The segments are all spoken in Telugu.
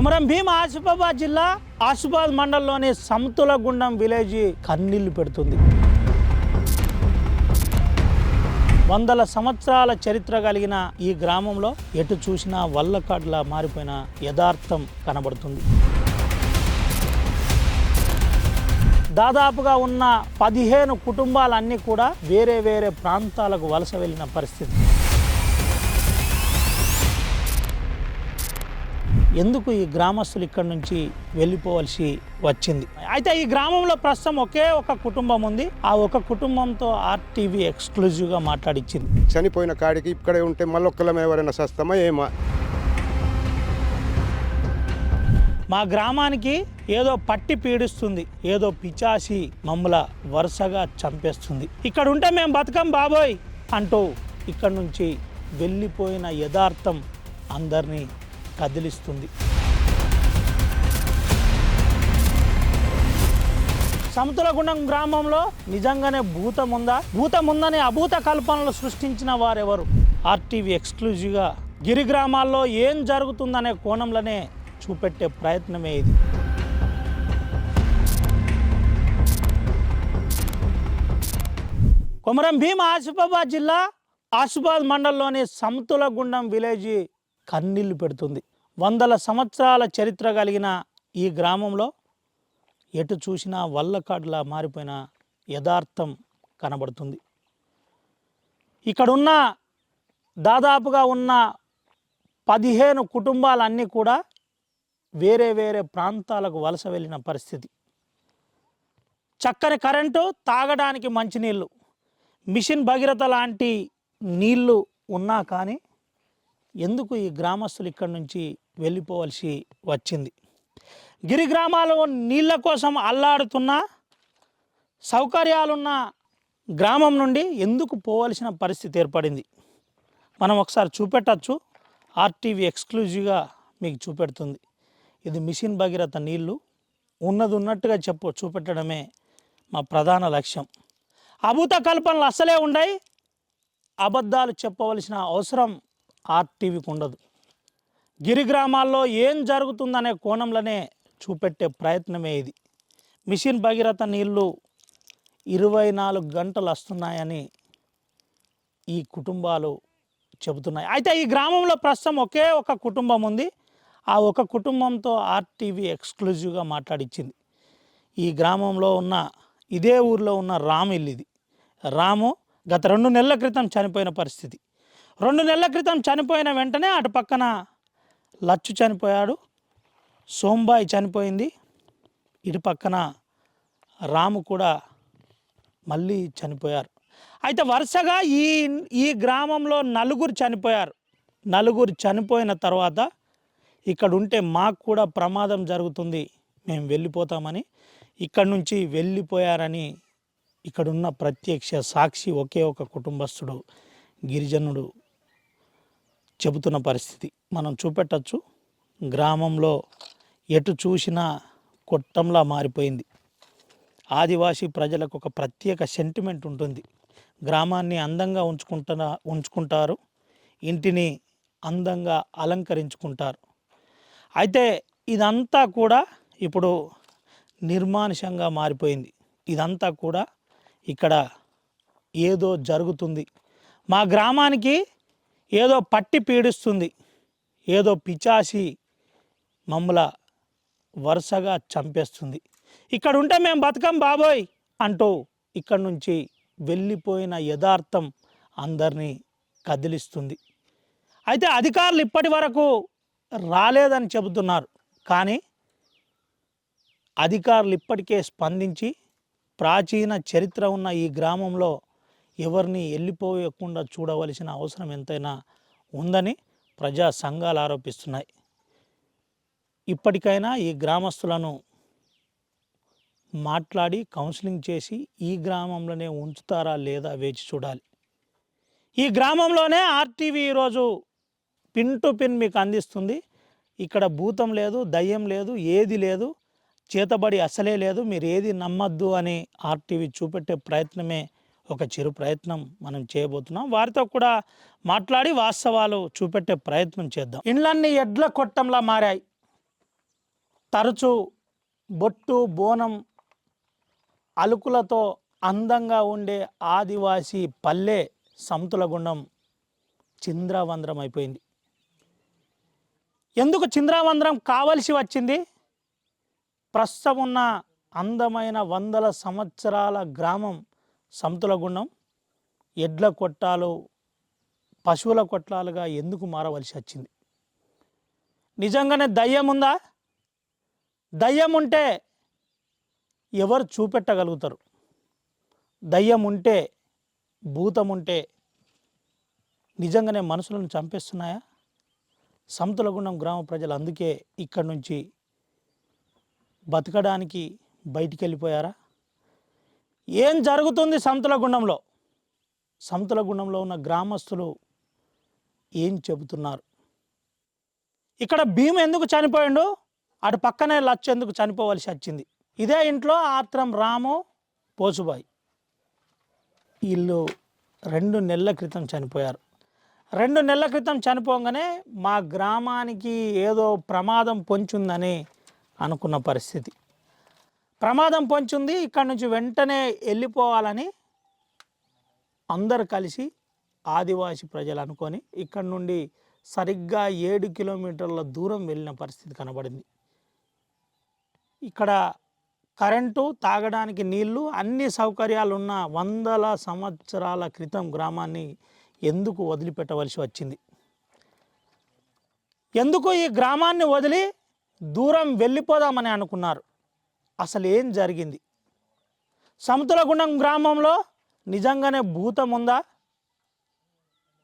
కొమరం భీం ఆసిఫాబాద్ జిల్లా ఆసిఫాబాద్ మండలంలోని సమతులగుండం విలేజ్ కన్నీళ్లు పెడుతుంది. వందల సంవత్సరాల చరిత్ర కలిగిన ఈ గ్రామంలో ఎటు చూసినా వల్లకాడ్లా మారిపోయిన యథార్థం కనబడుతుంది. దాదాపుగా ఉన్న 15 కుటుంబాలన్నీ కూడా వేరే వేరే ప్రాంతాలకు వలస వెళ్ళిన పరిస్థితి. ఎందుకు ఈ గ్రామస్తులు ఇక్కడి నుంచి వెళ్ళిపోవలసి వచ్చింది? అయితే ఈ గ్రామంలో ప్రస్తుతం ఒకే ఒక కుటుంబం ఉంది. ఆ ఒక కుటుంబంతో RTV ఎక్స్క్లూజివ్గా మాట్లాడిచ్చింది. చనిపోయిన కాడికి ఇక్కడే ఉంటే మళ్ళొక్కలం ఎవరైనా సస్తమా ఏమా? మా గ్రామానికి ఏదో పట్టి పీడిస్తుంది, ఏదో పిచాసి మమ్మల వరుసగా చంపేస్తుంది. ఇక్కడ ఉంటే మేము బతకం బాబోయ్ అంటూ ఇక్కడి నుంచి వెళ్ళిపోయిన యథార్థం అందరినీ కదిలిస్తుంది. సమతులగుండం గ్రామంలో నిజంగానే భూతం ఉందా? భూతం ఉందని అభూత కల్పనలు సృష్టించిన వారెవరు? RTV ఎక్స్క్లూజివ్గా గిరి గ్రామాల్లో ఏం జరుగుతుందనే కోణంలోనే చూపెట్టే ప్రయత్నమే ఇది. కొమరం భీం ఆసిఫాబాద్ జిల్లా ఆసిఫాబాద్ మండలంలోని సమతులగుండం విలేజ్ కన్నీళ్లు పెడుతుంది. వందల సంవత్సరాల చరిత్ర కలిగిన ఈ గ్రామంలో ఎటు చూసినా వల్లకాడ్లా మారిపోయిన యథార్థం కనబడుతుంది. ఇక్కడున్న దాదాపుగా ఉన్న 15 కుటుంబాలన్నీ కూడా వేరే వేరే ప్రాంతాలకు వలస వెళ్ళిన పరిస్థితి. చక్కని కరెంటు, తాగడానికి మంచినీళ్ళు, మిషన్ భగీరథ లాంటి నీళ్లు ఉన్నా కానీ ఎందుకు ఈ గ్రామస్తులు ఇక్కడి నుంచి వెళ్ళిపోవలసి వచ్చింది? గిరి గ్రామాలు నీళ్ళ కోసం అల్లాడుతున్న సౌకర్యాలున్న గ్రామం నుండి ఎందుకు పోవలసిన పరిస్థితి ఏర్పడింది? మనం ఒకసారి చూపెట్టచ్చు. RTV ఎక్స్క్లూజివ్గా మీకు చూపెడుతుంది. ఇది మిషన్ భగీరథ నీళ్లు. ఉన్నది ఉన్నట్టుగా చూపెట్టడమే మా ప్రధాన లక్ష్యం. అభూత కల్పనలు అసలే ఉండయి. అబద్ధాలు చెప్పవలసిన అవసరం RTVకి ఉండదు. గిరి గ్రామాల్లో ఏం జరుగుతుందనే కోణంలోనే చూపెట్టే ప్రయత్నమే ఇది. మిషన్ భగీరథ నీళ్లు 24 గంటలు వస్తున్నాయని ఈ కుటుంబాలు చెబుతున్నాయి. అయితే ఈ గ్రామంలో ప్రస్తుతం ఒకే ఒక కుటుంబం ఉంది. ఆ ఒక కుటుంబంతో RTV ఎక్స్క్లూజివ్గా మాట్లాడిచ్చింది. ఈ గ్రామంలో ఉన్న ఇదే ఊరిలో ఉన్న రాము ఇల్లు ఇది. రాము గత 2 నెలల క్రితం చనిపోయిన పరిస్థితి. 2 నెలల క్రితం చనిపోయిన వెంటనే అటు పక్కన లచ్చు చనిపోయాడు, సోంబాయి చనిపోయింది, ఇటు పక్కన రాము కూడా మళ్ళీ చనిపోయారు. అయితే వరుసగా ఈ గ్రామంలో 4 చనిపోయారు. 4 చనిపోయిన తర్వాత ఇక్కడ ఉంటే మాకు కూడా ప్రమాదం జరుగుతుంది, మేము వెళ్ళిపోతామని ఇక్కడి నుంచి వెళ్ళిపోయారని ఇక్కడున్న ప్రత్యక్ష సాక్షి ఒకే ఒక కుటుంబస్తుడు గిరిజనుడు చెబుతున్న పరిస్థితి మనం చూపెట్టచ్చు. గ్రామంలో ఎటు చూసినా కొట్టంలా మారిపోయింది. ఆదివాసీ ప్రజలకు ఒక ప్రత్యేక సెంటిమెంట్ ఉంటుంది. గ్రామాన్ని అందంగా ఉంచుకుంటారు, ఇంటిని అందంగా అలంకరించుకుంటారు. అయితే ఇదంతా కూడా ఇప్పుడు నిర్మానుషంగా మారిపోయింది. ఇదంతా కూడా ఇక్కడ ఏదో జరుగుతుంది, మా గ్రామానికి ఏదో పట్టి పీడిస్తుంది, ఏదో పిచాసి మమ్మల వరుసగా చంపేస్తుంది. ఇక్కడ ఉంటే మేము బతకం బాబోయ్ అంటూ ఇక్కడి నుంచి వెళ్ళిపోయిన యథార్థం అందరినీ కదిలిస్తుంది. అయితే అధికారులు ఇప్పటి వరకు రాలేదని చెబుతున్నారు. కానీ అధికారులు ఇప్పటికే స్పందించి ప్రాచీన చరిత్ర ఉన్న ఈ గ్రామంలో ఎవరిని వెళ్ళిపోయకుండా చూడవలసిన అవసరం ఎంతైనా ఉందని ప్రజా సంఘాలు ఆరోపిస్తున్నాయి. ఇప్పటికైనా ఈ గ్రామస్తులను మాట్లాడి కౌన్సిలింగ్ చేసి ఈ గ్రామంలోనే ఉంచుతారా లేదా వేచి చూడాలి. ఈ గ్రామంలోనే RTV ఈరోజు పిన్ టు పిన్ మీకు అందిస్తుంది. ఇక్కడ భూతం లేదు, దయ్యం లేదు, ఏది లేదు, చేతబడి అసలే లేదు, మీరు ఏది నమ్మద్దు అని RTV చూపెట్టే ప్రయత్నమే ఒక చిరు ప్రయత్నం మనం చేయబోతున్నాం. వారితో కూడా మాట్లాడి వాస్తవాలు చూపెట్టే ప్రయత్నం చేద్దాం. ఇండ్లన్నీ ఎడ్ల కొట్టంలా మారాయి. తరచూ బొట్టు బోనం అలుకులతో అందంగా ఉండే ఆదివాసీ పల్లె సమతులగుండం చింద్రవంద్రం అయిపోయింది. ఎందుకు చింద్రవంద్రం కావలసి వచ్చింది? ప్రస్తుతం ఉన్న అందమైన వందల సంవత్సరాల గ్రామం సమతులగుండం ఎడ్ల కొట్టాలు పశువుల కొట్లాలుగా ఎందుకు మారవలసి వచ్చింది? నిజంగానే దయ్యం ఉందా? దయ్యం ఉంటే ఎవరు చూపెట్టగలుగుతారు? దయ్యం ఉంటే భూతం ఉంటే నిజంగానే మనుషులను చంపేస్తున్నాయా? సమతులగుండం గ్రామ ప్రజలు అందుకే ఇక్కడి నుంచి బతకడానికి బయటికి వెళ్ళిపోయారా? ఏం జరుగుతుంది సమతులగుండంలో? సమతులగుండంలో ఉన్న గ్రామస్తులు ఏం చెబుతున్నారు? ఇక్కడ భీమ్ ఎందుకు చనిపోయిండు? అటు పక్కనే లచ్చ ఎందుకు చనిపోవలసి వచ్చింది? ఇదే ఇంట్లో ఆత్రం రాము పోసుబాయి వీళ్ళు 2 నెలల క్రితం చనిపోయారు. 2 నెలల క్రితం చనిపోగానే మా గ్రామానికి ఏదో ప్రమాదం పొంచుందని అనుకున్న పరిస్థితి. ప్రమాదం పొంచుంది, ఇక్కడ నుంచి వెంటనే వెళ్ళిపోవాలని అందరు కలిసి ఆదివాసీ ప్రజలు అనుకొని ఇక్కడ నుండి సరిగ్గా 7 కిలోమీటర్ల దూరం వెళ్ళిన పరిస్థితి కనబడింది. ఇక్కడ కరెంటు, తాగడానికి నీళ్లు, అన్ని సౌకర్యాలు ఉన్న వందల సంవత్సరాల క్రితం గ్రామాన్ని ఎందుకు వదిలిపెట్టవలసి వచ్చింది? ఎందుకు ఈ గ్రామాన్ని వదిలి దూరం వెళ్ళిపోదామని అనుకున్నారు? అసలు ఏం జరిగింది? సమతులగుండం గ్రామంలో నిజంగానే భూతం ఉందా?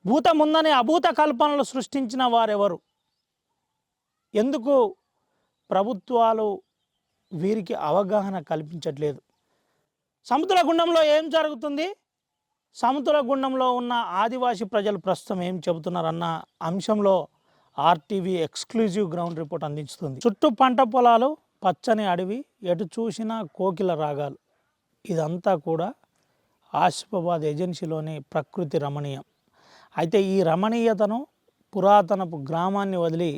భూతం ఉందని అభూత కల్పనలు సృష్టించిన వారెవరు? ఎందుకు ప్రభుత్వాలు వీరికి అవగాహన కల్పించట్లేదు? సమతులగుండంలో ఏం జరుగుతుంది? సమతులగుండంలో ఉన్న ఆదివాసీ ప్రజలు ప్రస్తుతం ఏం చెబుతున్నారన్న అంశంలో ఆర్టీవీ ఎక్స్క్లూజివ్ గ్రౌండ్ రిపోర్ట్ అందిస్తుంది. చుట్టూ పంట పొలాలు, పచ్చని అడవి, ఎటు చూసినా కోకిల రాగాలు. ఇదంతా కూడా ఆసిఫాబాద్ ఏజెన్సీలోని ప్రకృతి రమణీయం. అయితే ఈ రమణీయతను, పురాతనపు గ్రామాన్ని వదిలి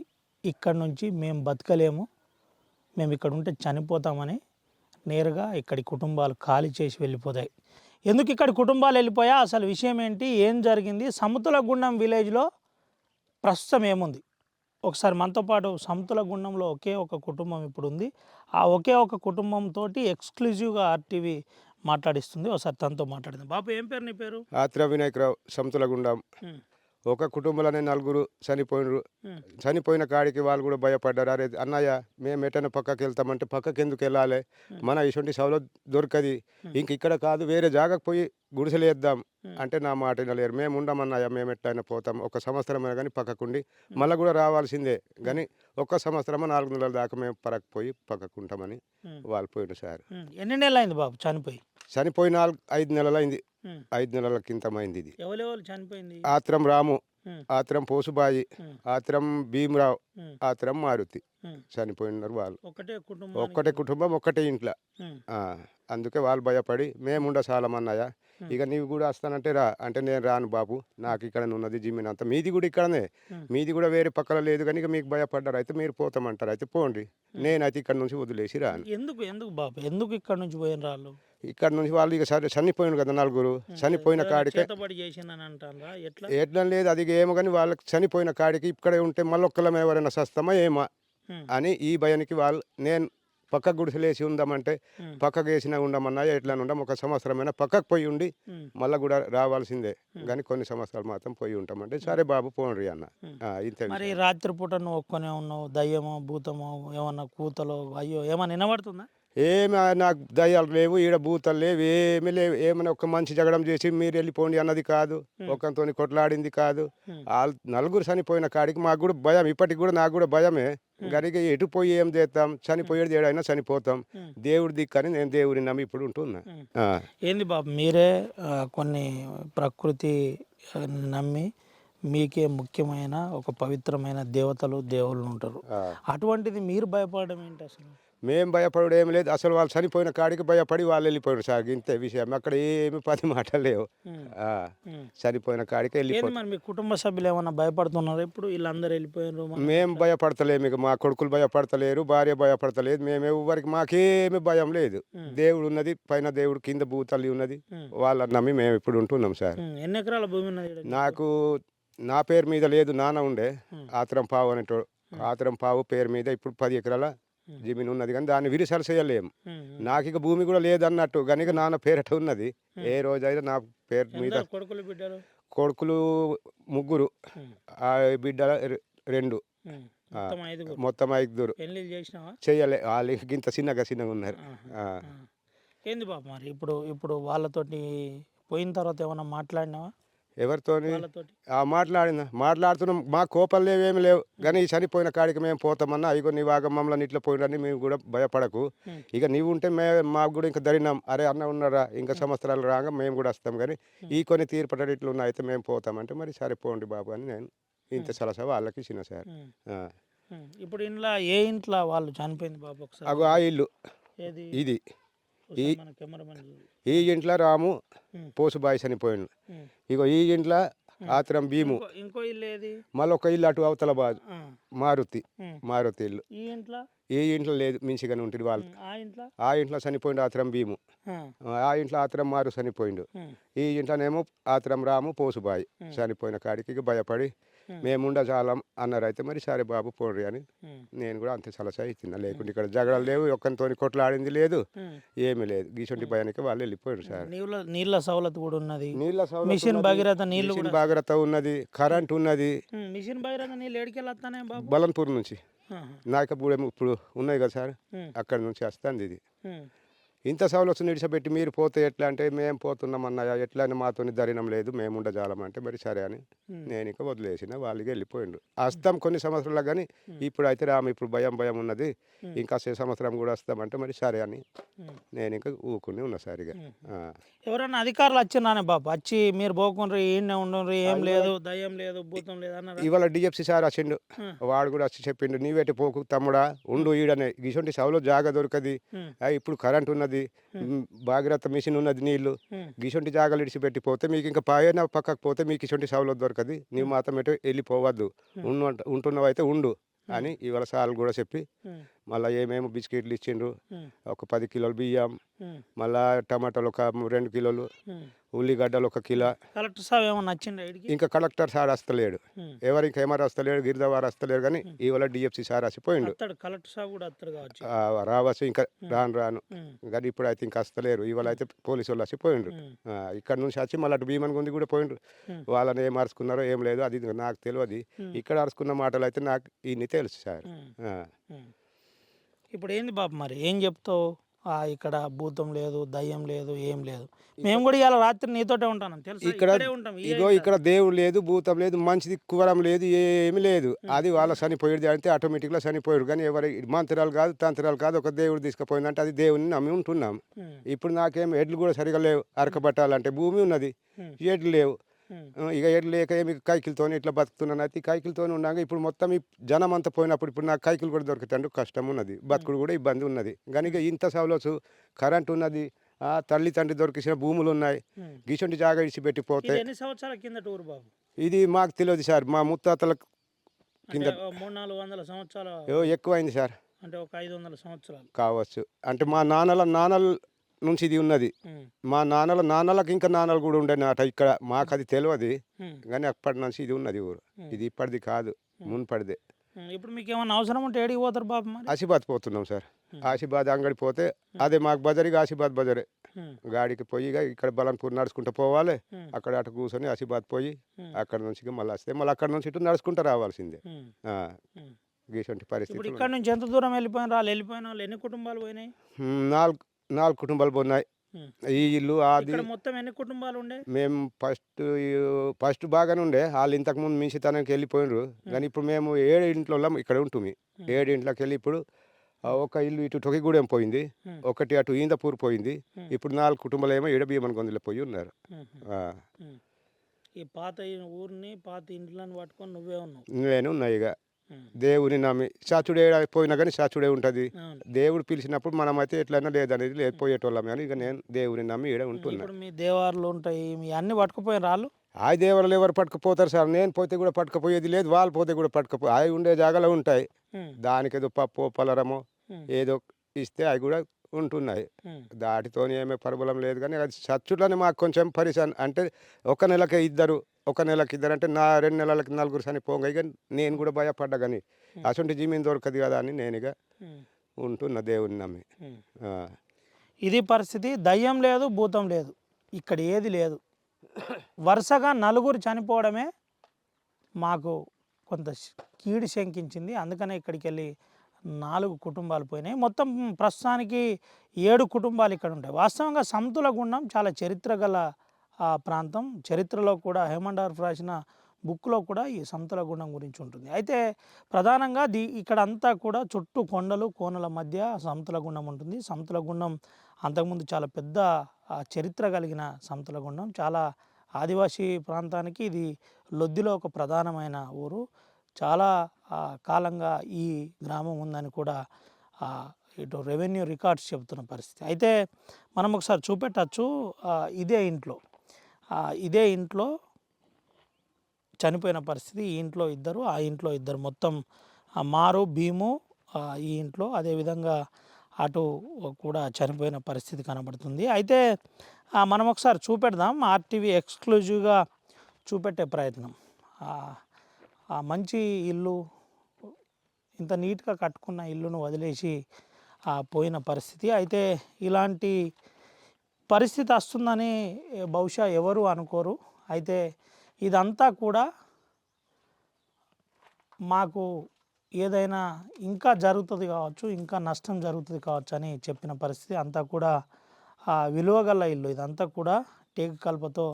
ఇక్కడి నుంచి మేము బతకలేము, మేము ఇక్కడ ఉంటే చనిపోతామని నేరుగా ఇక్కడి కుటుంబాలు ఖాళీ చేసి వెళ్ళిపోతాయి. ఎందుకు ఇక్కడి కుటుంబాలు వెళ్ళిపోయా? అసలు విషయం ఏంటి? ఏం జరిగింది? సమతులగుండం విలేజ్లో ప్రస్తుతం ఏముంది? ఒకసారి మనతో పాటు సమతులగుండంలో ఒకే ఒక కుటుంబం ఇప్పుడు ఉంది. ఆ ఒకే ఒక కుటుంబంతో ఎక్స్క్లూజివ్గా ఆర్టీవీ మాట్లాడిస్తుంది. ఒకసారి తనతో మాట్లాడింది. బాబు, ఏం పేరు నీ పేరు? ఆత్ర వినాయకరావు, సమతులగుండం. ఒక కుటుంబంలోనే 4 చనిపోయినరు. చనిపోయిన కాడికి వాళ్ళు కూడా భయపడ్డారు. అరే అన్నయ్య, మేము ఎటైనా పక్కకి వెళ్తామంటే పక్కకి ఎందుకు వెళ్ళాలి, మన ఇటువంటి సౌలభ్యం దొరకది, ఇంక ఇక్కడ కాదు వేరే జాగాకు పోయి గుడిసెలు వేద్దాం అంటే నా మాట వినలేరు. మేము ఉండమన్నయ్య, మేము ఎట్లయినా పోతాం, 1 సంవత్సరమైనా కానీ పక్కకుండి మళ్ళీ కూడా రావాల్సిందే, కానీ 1 సంవత్సరమో 4 నెలల దాకా మేము పరకపోయి పక్కకుంటామని వాళ్ళు పోయిన సార్. ఎన్ని నెలలు అయింది బాబు చనిపోయి? చనిపోయి 5 నెలలు అయింది. 5 నెలల కిందమైంది ఇది. ఎవరెవరు చనిపోయింది? ఆత్రం రాము, ఆత్రం పోసుబాయి, ఆత్రం భీమరావు, ఆత్రం మారుతి చనిపోయినారు. వాళ్ళు ఒక్కటే కుటుంబం, ఒక్కటే ఇంట్లో. అందుకే వాళ్ళు భయపడి మేము ఉండసాలమన్నయ్య, ఇక నీవు కూడా వస్తానంటే రా అంటే నేను రాను బాబు, నాకు ఇక్కడ ఉన్నది జమీన్ అంతా, మీది కూడా ఇక్కడనే, మీది కూడా వేరే పక్కన లేదు, కానీ ఇక మీకు భయపడ్డారు, అయితే మీరు పోతామంటారు, అయితే పోండి, నేనైతే ఇక్కడ నుంచి వదిలేసి రాను. ఎందుకు బాబు, ఎందుకు ఇక్కడ నుంచి పోయిన రాళ్ళు? ఇక్కడ నుంచి వాళ్ళు ఇక సరే చనిపోయిన కదా 4, చనిపోయిన కాడికి ఎట్లా లేదు అది ఏమో, కానీ వాళ్ళకి చనిపోయిన కాడికి ఇక్కడే ఉంటే మళ్ళీ ఒక్కళ్ళం ఎవరైనా సస్తామా ఏమా అని ఈ భయానికి వాళ్ళు, నేను పక్క గుడిసెలేసి ఉందామంటే పక్కకు వేసినా ఉండమన్నా ఎట్లా ఉండం, 1 సంవత్సరమైనా పక్కకు పోయి ఉండి మళ్ళీ కూడా రావాల్సిందే, కానీ కొన్ని సంవత్సరాలు మాత్రం పోయి ఉంటామంటే సరే బాబు పోండి అన్న. ఇంతే. మరి రాత్రిపూట నువ్వు ఒక్కనే ఉన్నావు, దయ్యమో భూతమో ఏమన్నా కూతలో అయ్యో ఏమన్నా వినబడుతుందా? ఏమి నాకు దయ్యాలు లేవు, ఈడ భూతాలు లేవు, ఏమి లేవు. ఏమైనా ఒక మంచి జగడం చేసి మీరు వెళ్ళిపోండి అన్నది కాదు, ఒకరితో కొట్లాడింది కాదు. వాళ్ళు 4 చనిపోయిన కాడికి మాకు కూడా భయం, ఇప్పటికి కూడా నాకు కూడా భయమే, గరిక ఎటు పోయి ఏం చేస్తాం, చనిపోయేది ఏడైనా చనిపోతాం, దేవుడి దిక్కని నేను దేవుడిని నమ్మి ఇప్పుడు ఉంటున్నా. ఏంది బాబు, మీరే కొన్ని ప్రకృతి నమ్మి మీకే ముఖ్యమైన ఒక పవిత్రమైన దేవతలు దేవుళ్ళు ఉంటారు, అటువంటిది మీరు భయపడడం ఏంటి అసలు? మేం భయపడు ఏం లేదు, అసలు వాళ్ళు చనిపోయిన కాడికి భయపడి వాళ్ళు వెళ్ళిపోయారు సార్, ఇంతే విషయం. అక్కడ ఏమి 10 మాటలు లేవు. ఉమ్, ఆ, ఉమ్. చనిపోయిన కాడికి ఏంది వెళ్ళిపోయారు. మరి మీ కుటుంబ సభ్యులు ఏమన్నా భయపడుతున్నారు ఇప్పుడు వీళ్ళందరూ వెళ్ళిపోయారు మేము భయపడతలేము, ఇక మా కొడుకులు భయపడతలేరు, భార్య భయపడతలేదు, మేము ఎవరికి మాకేమి భయం లేదు. దేవుడు ఉన్నది పైన, దేవుడు కింద భూతల్లి ఉన్నది, వాళ్ళని నమ్మి మేము ఇప్పుడు ఉంటున్నాం సార్. ఎన్ని ఎకరాల భూమి ఉన్నది ఈడ? నాకు నా పేరు మీద లేదు, నాన్న ఉండే ఆత్రం పావు అనేటో, ఆత్రం పావు పేరు మీద ఇప్పుడు 10 ఎకరాల జమీన్ ఉన్నది, కానీ దాన్ని విరిసలు చేయలేము. ఉమ్, నాకు ఇక భూమి కూడా లేదన్నట్టు, కనుక నాన్న పేరట ఉన్నది. ఏ రోజైనా నా పేరు మీద. ఎందరు కొడుకులు బిడ్డలు? కొడుకులు 3, ఆ బిడ్డల 2, ఉమ్, మొత్తం 5. మొత్తం 5. పెళ్ళిళ్ళు చేసినావా? చెయ్యలే, వాళ్ళు ఇంత చిన్నగా ఉన్నారు. ఆ. ఏంది బాబు మరి ఇప్పుడు ఇప్పుడు వాళ్ళతోటి పోయిన తర్వాత ఏమన్నా మాట్లాడినావా ఎవరితోని వాళ్ళతోటి? మాట్లాడుతున్నాం, మా కోపం లేవేమి లేవు, కానీ ఈ చనిపోయిన కాడికి మేము పోతామన్నా, ఇగో నీ వాగమ్మంలో ఇట్లా పోయినని మేము కూడా భయపడకు. ఇక నీవు ఉంటే మాకు కూడా ఇంకా ధరినాం, అరే అన్న ఉన్నారా, ఇంకా సంవత్సరాలు రాగా మేము కూడా వస్తాం, కానీ ఈ కొన్ని తీర్పడలు ఇట్లా ఉన్నాయి, అయితే మేము పోతామంటే మరి సరే పోండి బాబు అని నేను ఇంత సలసా వాళ్ళకి ఇచ్చిన సార్. ఆ. ఇప్పుడు ఇంట్లో ఏ ఇంట్లో వాళ్ళు చనిపోయింది బాబు ఒకసారి? అగో ఆ ఇల్లు ఏది? ఇది. ఒకసారి మన కెమెరామెన్ చూడు. ఈ ఇంట్లో రాము పోసుబాయి చనిపోయిండు. ఉమ్. ఇగో ఈ ఇంట్లో ఆత్రం భీము. ఇంకో ఇల్లు ఏది? మళ్ళీ ఒక ఇల్లు అటు అవతల బాదు మారుతి, ఉమ్. మారుతి ఇల్లు. ఈ ఇంట్లో? ఈ ఇంట్లో లేదు, మించిగానే ఉంటుంది వాళ్ళు. ఆ ఇంట్లో? ఆ ఇంట్లో చనిపోయిండు ఆత్రం భీము, ఆ ఇంట్లో ఆత్రం మారు చనిపోయిండు. ఈ ఇంట్లోనేమో ఆత్రం రాము పోసుబాయి చనిపోయిన కాడికి ఇక భయపడి మేముండ చాలం అన్నారు. అయితే మరి సరే బాబు పోండి అని నేను కూడా అంతే సలసా ఇచ్చిన, లేకుంటే ఇక్కడ జగడాలు లేవు, ఒక్కరితో కొట్లాడింది లేదు, ఏమీ లేదు. గీసొంటి భయానికి వాళ్ళు వెళ్ళిపోయారు సార్. నీళ్ళ సౌలత్ కూడా ఉన్నది, నీళ్ళ సౌలభ్యం మిషన్ ఉన్నది, భగీరథ నీళ్లు మిషన్ కూడా. భగీరథ ఉన్నది, కరెంట్ ఉన్నది. మిషన్ భగీరథ నీళ్ళు ఎడికెళ్ళి వస్తానే బాబు? బలంపూర్ నుంచి నాయకపూడేమో ఇప్పుడు ఉన్నాయి కదా సార్, అక్కడి నుంచి వస్తుంది ఇది. ఇంత సౌలభ్యం నిడిచిపెట్టి మీరు పోతే ఎట్లా అంటే, మేము పోతున్నాం అన్నయ్య, ఎట్లా అని మాతో ధరినం లేదు, మేము ఉండజాలం అంటే మరి సరే అని నేను ఇంకా వదిలేసిన, వాళ్ళకి వెళ్ళిపోయిండు. వస్తాం కొన్ని సంవత్సరాలు, కానీ ఇప్పుడు అయితే రాము, ఇప్పుడు భయం ఉన్నది, ఇంకా సంవత్సరం కూడా వస్తామంటే మరి సరే అని నేను ఇంకా ఊకుని ఉన్నా సార్. ఇక ఎవరన్నా అధికారులు వచ్చినానే బాబు, వచ్చి మీరు పోకుండ్రి ఈయనే ఉండ్రి, ఏం లేదు, దయ్యం లేదు, భూతం లేదు అన్నారు? ఇవాళ డిఎఫ్సి సార్ వచ్చిండు, వాడు కూడా వచ్చి చెప్పిండు, నీవేటి పోకు తమ్ముడా, ఉండు ఈడనే, ఇటువంటి సౌలో జాగా దొరకది, ఇప్పుడు కరెంట్ ఉన్నది, భాగీరథ మిషన్ ఉన్నది, నీళ్లు, గిసొంటి జాగాలు ఇడిచిపెట్టి పోతే మీకు ఇంకా పైన పక్కకు పోతే మీకు ఇటువంటి సౌలభ్యం దొరకది, నీవు మాత్రం ఎటు వెళ్ళిపోవద్దు, ఉంటున్నావు అయితే ఉండు అని ఇవాళ సార్లు కూడా చెప్పి, మళ్ళీ ఏమేమి బిస్కెట్లు ఇచ్చిండ్రు, ఒక 10 కిలోలు బియ్యం, మళ్ళా టమాటాలు ఒక 2 కిలోలు, ఉల్లిగడ్డలు 1 కిలో. కలెక్టర్ సాబ్ ఏమన్నా వచ్చిండ? ఇంకా కలెక్టర్ సార్ వస్తలేడు, ఎవరు ఇంకా ఏమారు వస్తలేడు, గిరిజవారు వస్తలేడు, కానీ ఇవాళ డిఎఫ్సి సార్ వచ్చిపోయిండు. కలెక్టర్ సాబ్ కూడా వస్తాడు కావచ్చు. రావచ్చు ఇంకా రాను, కానీ ఇప్పుడు అయితే ఇంకా వస్తలేరు. ఇవాళ అయితే పోలీసు వాళ్ళు వచ్చిపోయిండ్రు, ఇక్కడ నుంచి వచ్చి మళ్ళీ అటు భీమన్ గుంది కూడా పోయిండ్రు. వాళ్ళని ఏం అరుచుకున్నారో ఏం లేదు అది నాకు తెలియదు, ఇక్కడ అరుచుకున్న మాటలు అయితే నాకు ఇన్ని తెలుసు సార్. ఇప్పుడు ఏంది బాబు మరి ఏం చెప్తావు? ఇక్కడ భూతం లేదు, దయ్యం లేదు, ఏం లేదు, మేము కూడా ఇలా రాత్రి నీతోటే ఉంటాను తెలుసు, ఇక్కడ దేవుడు లేదు, భూతం లేదు, మంచిది కువరం లేదు, ఏమి లేదు. అది వాళ్ళ చనిపోయేది అంటే ఆటోమేటిక్గా చనిపోయారు, కానీ ఎవరి మంత్రాలు కాదు, తంత్రాలు కాదు, ఒక దేవుడు తీసుకుపోయిందంటే అది దేవుడిని నమ్మి ఉంటున్నాం. ఇప్పుడు నాకేం ఎడ్లు కూడా సరిగా లేవు, అరకబట్టాలంటే భూమి ఉన్నది, ఎడ్లు లేవు. ఇక ఎడ్లు లేక ఏమి కైకిలతో ఇట్లా బతుకుతున్నాను. అయితే కైకిలతో ఉన్నాక ఇప్పుడు మొత్తం ఈ జనం అంతా పోయినప్పుడు ఇప్పుడు నాకు కైకిలు కూడా దొరికితే కష్టం ఉన్నది, బతుకుడు కూడా ఇబ్బంది ఉన్నది. కానీ ఇక ఇంత సౌలభ్యం కరెంట్ ఉన్నది, తల్లి తండ్రి దొరికిసిన భూములు ఉన్నాయి, గిసొంటి జాగా ఇచ్చిపెట్టిపోతే. ఎన్ని సంవత్సరాల కింద టూర్ బాబు ఇది మాకు తెలియదు సార్, మా ముత్తాతల కింద 300-400 సంవత్సరాలు ఎక్కువైంది సార్, అంటే ఒక 500 సంవత్సరాలు కావచ్చు. అంటే మా నాన్నల నుంచి ఇది ఉన్నది, మా నాన్నలకు ఇంకా నాన్నలు కూడా ఉండే నాట ఇక్కడ, మాకు అది తెలియదు, కానీ అప్పటి నుంచి ఇది ఉన్నది ఊరు. ఇది ఇప్పటిది కాదు, మున్పడిదే. ఇప్పుడు మీకు ఏమైనా అవసరం ఉంటే ఏడికి పోతారు బాబు? ఆశీబాద్ పోతున్నాం సార్, ఆశీబాద్ అంగడి పోతే అదే మాకు బజారీగా ఆశీబాద్ బజారే, గాడికి పోయి ఇక్కడ బలన్పూర్ నడుచుకుంటూ పోవాలి, అక్కడ అటు కూర్చొని ఆశీబాద్ పోయి అక్కడ నుంచి మళ్ళీ వస్తే మళ్ళీ అక్కడ నుంచి ఇటు నడుచుకుంటూ రావాల్సిందే. గీసంటి పరిస్థితి. ఇక్కడ నుంచి ఎంత దూరం వెళ్ళిపోయిన వాళ్ళు ఎన్ని కుటుంబాలు పోయినాయి? 4 కుటుంబాలు పోయినాయి. ఈ ఇల్లు అది మొత్తం ఎన్ని కుటుంబాలు ఉండే? మేము ఫస్ట్ బాగానే ఉండే, వాళ్ళు ఇంతకుముందు మించితనానికి వెళ్ళిపోయినారు, కానీ ఇప్పుడు మేము 7 ఇంట్లో ఇక్కడ ఉంటుంది. 7 ఇంట్లోకి వెళ్ళి ఇప్పుడు ఒక ఇల్లు ఇటు టొకిగూడెం పోయింది, ఒకటి అటు ఈందపూర్ పోయింది, ఇప్పుడు 4 కుటుంబాలు ఏమో ఈడ భీమన్ గొంతులో పోయి ఉన్నారు. ఈ పాత ఊరిని పాత ఇంట్లను పట్టుకొని నువ్వే ఉన్నావు? నేను ఉన్నా. ఇక దేవుని నమ్మి చచ్చుడే పోయినా కానీ చచ్చుడే ఉంటుంది. అవును. దేవుడు పిలిచినప్పుడు మనమైతే ఎట్లయినా లేదనేది లేదు పోయేటోళ్ళం కానీ ఇక నేను దేవుని నమ్మి ఈడ ఉంటున్నా. ఇప్పుడు మీ దేవార్లు ఉంటాయి, మీ అన్ని పట్టుకుపోయిన రాళ్ళు. ఆ దేవాలయాలు ఎవరు పట్టుకుపోతారు సార్? నేను పోతే కూడా పట్టుకుపోయేది లేదు, వాళ్ళు పోతే కూడా అవి ఉండే జాగాలో ఉంటాయి. ఉమ్, దానికి ఏదో పప్పు పలరమో ఉమ్, ఏదో ఇస్తే అవి కూడా ఉంటున్నాయి. ఉమ్, దాటితోని ఏమీ ప్రాబ్లం లేదు కానీ అది చచ్చుట్లోనే మాకు కొంచెం పరిశాన్ అంటే ఒక నెలకి ఇద్దరు, ఒక నెలకి ఇద్దరు అంటే నా 2 నెలలకి నలుగురు చనిపోగా ఇక నేను కూడా భయపడ్డా కానీ అసొంటి జీమీన్ దొరకదు కదా అని నేను ఇక ఉమ్, ఉంటున్నా దేవుని నమ్మి. ఉమ్. ఆ. ఇది పరిస్థితి. దయ్యం లేదు, భూతం లేదు, ఇక్కడ ఏది లేదు. వరుసగా నలుగురు చనిపోవడమే మాకు కొంత కీడు శంకించింది. అందుకనే ఇక్కడికి వెళ్ళి 4 కుటుంబాలు పోయినాయి. మొత్తం ప్రస్తుతానికి 7 కుటుంబాలు ఇక్కడ ఉంటాయి. వాస్తవంగా సమతుల గుండం చాలా చరిత్ర గల ప్రాంతం. చరిత్రలో కూడా హేమండార్ఫ్ రాసిన బుక్లో కూడా ఈ సమతుల గుండం గురించి ఉంటుంది. అయితే ప్రధానంగా ఇక్కడ అంతా కూడా చుట్టూ కొండలు కోనల మధ్య సమతుల గుండం ఉంటుంది. సమతుల గుండం అంతకుముందు చాలా పెద్ద చరిత్ర కలిగిన సమతుల గుండం. చాలా ఆదివాసీ ప్రాంతానికి ఇది లొద్దిలో ఒక ప్రధానమైన ఊరు. చాలా కాలంగా ఈ గ్రామం ఉందని కూడా ఇటు రెవెన్యూ రికార్డ్స్ చెబుతున్న పరిస్థితి. అయితే మనం ఒకసారి చూపెట్టచ్చు. ఇదే ఇంట్లో చనిపోయిన పరిస్థితి. ఈ ఇంట్లో ఇద్దరు, ఆ ఇంట్లో ఇద్దరు, మొత్తం మారు భీము ఈ ఇంట్లో, అదేవిధంగా అటు కూడా చనిపోయిన పరిస్థితి కనబడుతుంది. అయితే మనం ఒకసారి చూపెడదాం. ఆర్టీవీ ఎక్స్క్లూజివ్గా చూపెట్టే ప్రయత్నం. ఆ మంచి ఇల్లు, ఇంత నీట్గా కట్టుకున్న ఇల్లును వదిలేసి పోయిన పరిస్థితి. అయితే ఇలాంటి పరిస్థితి వస్తుందని బహుశా ఎవరు అనుకోరు. అయితే ఇదంతా కూడా మాకు ఏదైనా ఇంకా జరుగుతుంది కావచ్చు, ఇంకా నష్టం జరుగుతుంది కావచ్చు అని చెప్పిన పరిస్థితి. అంతా కూడా విలువగల ఇల్లు, ఇదంతా కూడా టేకు కలపతో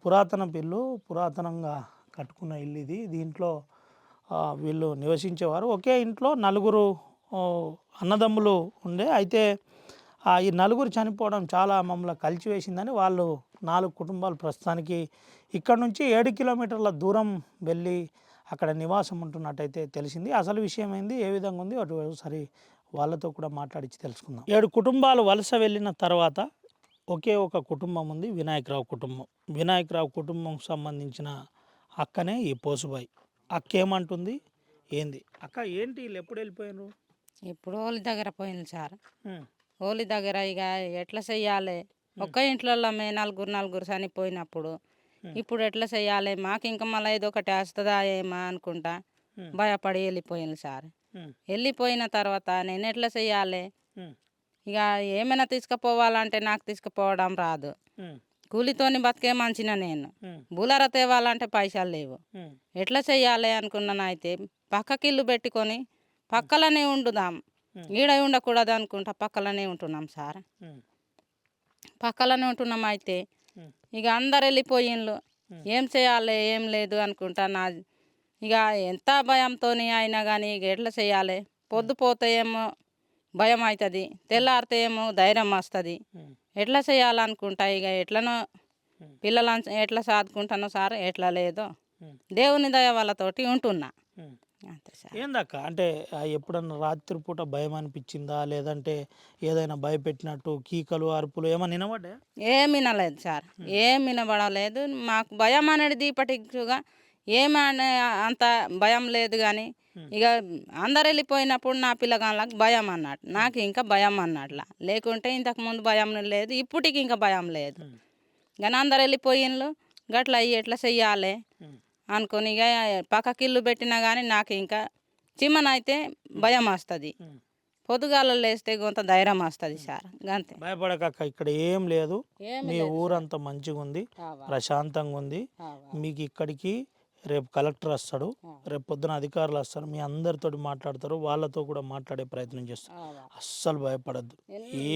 పురాతన ఇల్లు, పురాతనంగా కట్టుకున్న ఇల్లు ఇది. దీంట్లో వీళ్ళు నివసించేవారు. ఒకే ఇంట్లో 4 అన్నదమ్ములు ఉండే. అయితే ఈ 4 చనిపోవడం చాలా మమ్మల్ని కలిచివేసిందని వాళ్ళు 4 కుటుంబాలు ప్రస్తుతానికి ఇక్కడ నుంచి 7 కిలోమీటర్ల దూరం వెళ్ళి అక్కడ నివాసం ఉంటున్నట్టయితే తెలిసింది. అసలు విషయం ఏంది, ఏ విధంగా ఉంది, అటు ఒకసారి వాళ్ళతో కూడా మాట్లాడించి తెలుసుకుందాం. 7 కుటుంబాలు వలస వెళ్ళిన తర్వాత ఒకే ఒక కుటుంబం ఉంది, వినాయకరావు కుటుంబం. వినాయకరావు కుటుంబం సంబంధించిన అక్కనే ఈ పోసుబాయి. అక్క ఏమంటుంది, ఏంది అక్క, ఏంటి వీళ్ళు ఎప్పుడు వెళ్ళిపోయినారు? ఇప్పుడు హోలీ దగ్గర పోయింది సార్. హోలీ దగ్గర ఇక ఎట్లా చెయ్యాలి, ఒక్క ఇంట్లో మేము నలుగురు చనిపోయినప్పుడు ఇప్పుడు ఎట్లా చెయ్యాలి, మాకు ఇంకా మళ్ళీ ఏదో ఒకటి వస్తుందా ఏమా అనుకుంటా భయపడి వెళ్ళిపోయింది సార్. వెళ్ళిపోయిన తర్వాత నేను ఎట్లా చెయ్యాలి, ఇక ఏమైనా తీసుకుపోవాలంటే నాకు తీసుకుపోవడం రాదు. కూలితోని బతికే మంచిన నేను, బూలర తేవాలంటే పైసలు లేవు. ఎట్లా చెయ్యాలి అనుకున్నాను. అయితే పక్కకి ఇల్లు పెట్టుకొని పక్కలనే ఉండుదాం, ఈడ ఉండకూడదు అనుకుంటా పక్కలనే ఉంటున్నాం సార్. పక్కలనే ఉంటున్నాం. అయితే ఇక అందరు వెళ్ళిపోయిండ్రు, ఏం చేయాలి ఏం లేదు అనుకుంటా. ఇక ఎంత భయంతో అయినా కానీ ఇక ఎట్లా చేయాలి, పొద్దుపోతే ఏమో భయం అవుతుంది, తెల్లారితే ఏమో ధైర్యం వస్తుంది. ఎట్లా చేయాలనుకుంటా. ఇక ఎట్లనో పిల్లలను ఎట్లా సాదుకుంటానో సార్, ఎట్లా లేదో దేవుని దయ వాళ్ళతోటి ఉంటున్నా అంతే సార్. ఏందక్క, అంటే ఎప్పుడన్నా రాత్రిపూట భయం అనిపించిందా, లేదంటే ఏదైనా భయపెట్టినట్టు కీకలు అరుపులు ఏమైనా వినబడ్డా? ఏం వినలేదు సార్, ఏం వినబడలేదు. మాకు భయం అనేది ఇప్పటిగా ఏమనే అంత భయం లేదు. కానీ ఇక అందరు వెళ్ళిపోయినప్పుడు నా పిల్లగాళ్ళకి భయం అన్నట్టు, నాకు ఇంకా భయం అన్నట్లా. లేకుంటే ఇంతకుముందు భయం లేదు, ఇప్పటికి ఇంకా భయం లేదు. కానీ అందరు వెళ్ళిపోయిండ్రు, గట్ల అయ్యి ఎట్లా చెయ్యాలి అనుకొని ఇక పక్కకి ఇల్లు పెట్టినా కానీ నాకు ఇంకా చిమ్మనైతే భయం వస్తుంది. పొద్దుగాల లేస్తే కొంత ధైర్యం వస్తుంది సార్, అంతే. భయపడక, ఇక్కడ ఏం లేదు, మీ ఊరంతా మంచిగా ఉంది, ప్రశాంతంగా ఉంది. మీకు ఇక్కడికి రేపు కలెక్టర్ వస్తాడు, రేపు పొద్దున అధికారులు వస్తారు, మీ అందరితో మాట్లాడతారు, వాళ్ళతో కూడా మాట్లాడే ప్రయత్నం చేస్తారు. అస్సలు భయపడద్దు.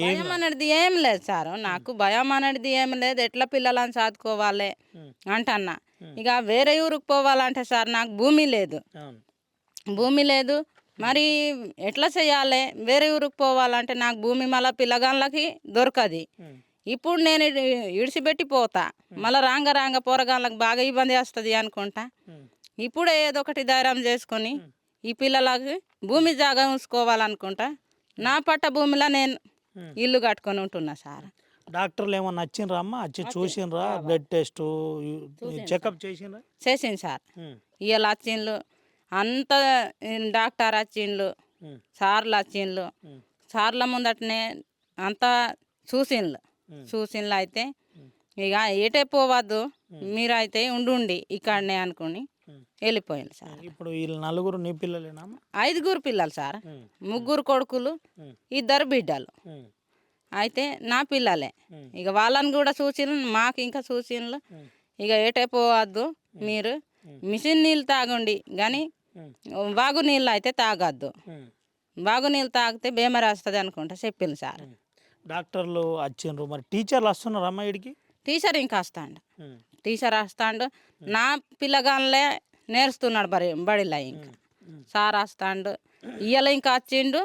భయం అనేది ఏం లేదు సార్, నాకు భయం అనేది ఏం లేదు. ఎట్లా పిల్లలను చదువుకోవాలి అంటన్నా. ఇక వేరే ఊరికి పోవాలంటే సార్ నాకు భూమి లేదు, మరి ఎట్లా చేయాలి, వేరే ఊరికి పోవాలంటే నాకు భూమి మళ్ళీ పిల్లగాళ్ళకి దొరకది. ఇప్పుడు నేను ఇడిచిపెట్టి పోతా, మళ్ళీ రాంగ పోరగాళ్ళకి బాగా ఇబ్బంది వస్తుంది అనుకుంటా. ఇప్పుడే ఏదో ఒకటి ధైర్యం చేసుకొని ఈ పిల్లలకి భూమి జాగా ఉంచుకోవాలనుకుంటా నా పట్ట భూమిలో నేను ఇల్లు కట్టుకొని ఉంటున్నా సార్. డాక్టర్లు ఏమన్నా వచ్చిండ్రా అమ్మ వచ్చి చూసిండ్రా బ్లడ్ టెస్ట్ చెకప్ చేసిండ్రా చేసింది సార్. ఇవాళ వచ్చిండ్లు అంత డాక్టర్ వచ్చిండ్లు, సార్లు వచ్చిండ్లు, సార్ల ముందటనే అంతా చూసిండ్లు అయితే ఇక ఏటే పోవద్దు మీరైతే ఉండి ఇక్కడనే అనుకుని వెళ్ళిపోయింది సార్. ఇప్పుడు వీళ్ళు నలుగురు నీ పిల్లలేనా 5 పిల్లలు సార్, 3 కొడుకులు 2 బిడ్డలు అయితే నా పిల్లలే. ఇక వాళ్ళని కూడా చూసిండ్రు, మాకు ఇంకా చూసిండ్రు. ఇక ఏటే పోవద్దు మీరు మిషన్ నీళ్ళు తాగండి కానీ బాగు నీళ్ళు అయితే తాగద్దు, బాగు నీళ్ళు తాగితే బేమరి వస్తుంది అనుకుంటా చెప్పింది సార్. డాక్టర్లు వచ్చిండ్రు, మరి టీచర్లు వస్తున్నారు అమ్మ ఇడికి? టీచర్ ఇంకా వస్తాడు, నా పిల్లగాళ్ళే నేర్చుతున్నాడు బడిలో. ఇంకా సార్ వస్తాడు, ఇవాళ ఇంకా వచ్చిండు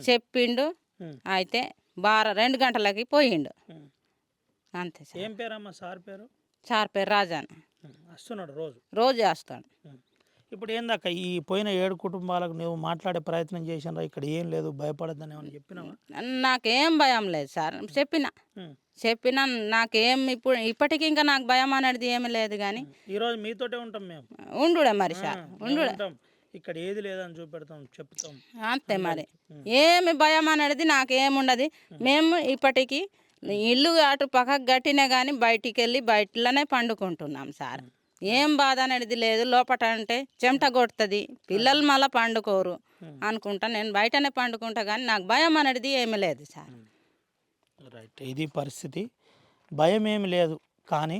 చెప్పిండు. అయితే 2 గంటలకి పోయిండు అంతే సార్. ఏం పేరమ్మా సార్ పేరు? సార్ పేరు రాజాన. వస్తున్నాడు రోజు వస్తాడు. ఇప్పుడు ఏందాక ఈ పోయిన 7 కుటుంబాలకు నువ్వు మాట్లాడే ప్రయత్నం చేసినరా? ఇక్కడ ఏం లేదు భయపడద్దని ఏమని చెప్పినావా? నాకేం భయం లేదు సార్, చెప్పినా నాకేం ఇప్పటికీ ఇంకా నాకు భయం అనేది ఏమి లేదు. కానీ ఈరోజు మీతోటే ఉంటాం మేము, ఉండుడే మరి సార్, ఉండుడే ఇక్కడ ఏది లేదని చూపెడతాం చెప్తాం అంతే. మరి ఏమి భయం అనేది నాకేముండదు. మేము ఇప్పటికీ ఇల్లు అటు పక్కకు గట్టినా కానీ బయటికి వెళ్ళి బయటలోనే పండుకుంటున్నాం సార్. ఏం బాధ అనేది లేదు. లోపట అంటే చెమట కొడుతుంది, పిల్లలు మళ్ళీ పండుకోరు అనుకుంటా నేను బయటనే పండుకుంటా. కానీ నాకు భయం అనేది ఏమి లేదు సార్. రైట్, ఇది పరిస్థితి. భయం ఏమి లేదు కానీ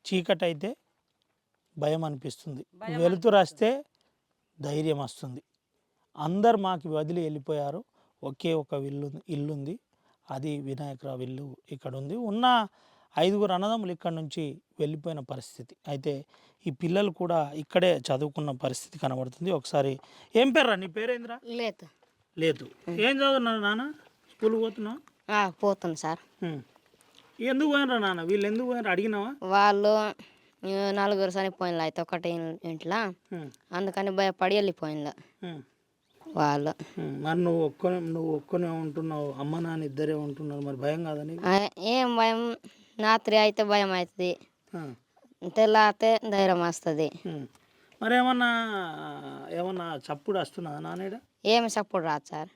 చీకటి అయితే భయం అనిపిస్తుంది, వెలుతురు వస్తే ధైర్యం వస్తుంది. అందరు మాకు వదిలి వెళ్ళిపోయారు. ఒకే ఒక ఇల్లుంది, అది వినాయకరావు ఇల్లు ఇక్కడ ఉంది. ఉన్న 5 అన్నదమ్ములు ఇక్కడ నుంచి వెళ్ళిపోయిన పరిస్థితి. అయితే ఈ పిల్లలు కూడా ఇక్కడే చదువుకున్న పరిస్థితి కనబడుతుంది. ఒకసారి ఏం పేరు రా నీ పేరేంద్రా? లేదు. ఏం చదువుతున్నారు నాన్న? స్కూల్ పోతున్నావు? పోతుంది సార్. ఎందుకు పోయినరా నాన్న? వీళ్ళు ఎందుకు పోయినరా అడిగినావా? వాళ్ళు 4 చనిపోయినలు అయితే ఒకటి ఇంట్లో, అందుకని భయపడి వెళ్ళిపోయింది వాళ్ళు. మరి నువ్వు ఒక్కనే ఉంటున్నావు, అమ్మ నాన్న ఇద్దరే ఉంటున్నారు, మరి భయం కాదని? ఏం భయం, రాత్రి అయితే భయం అవుతుంది, తెల్లారితే ధైర్యం వస్తుంది. మరి ఏమన్నా చప్పుడు వస్తున్నదా నానేడ? ఏమి చప్పుడు రాదు సార్.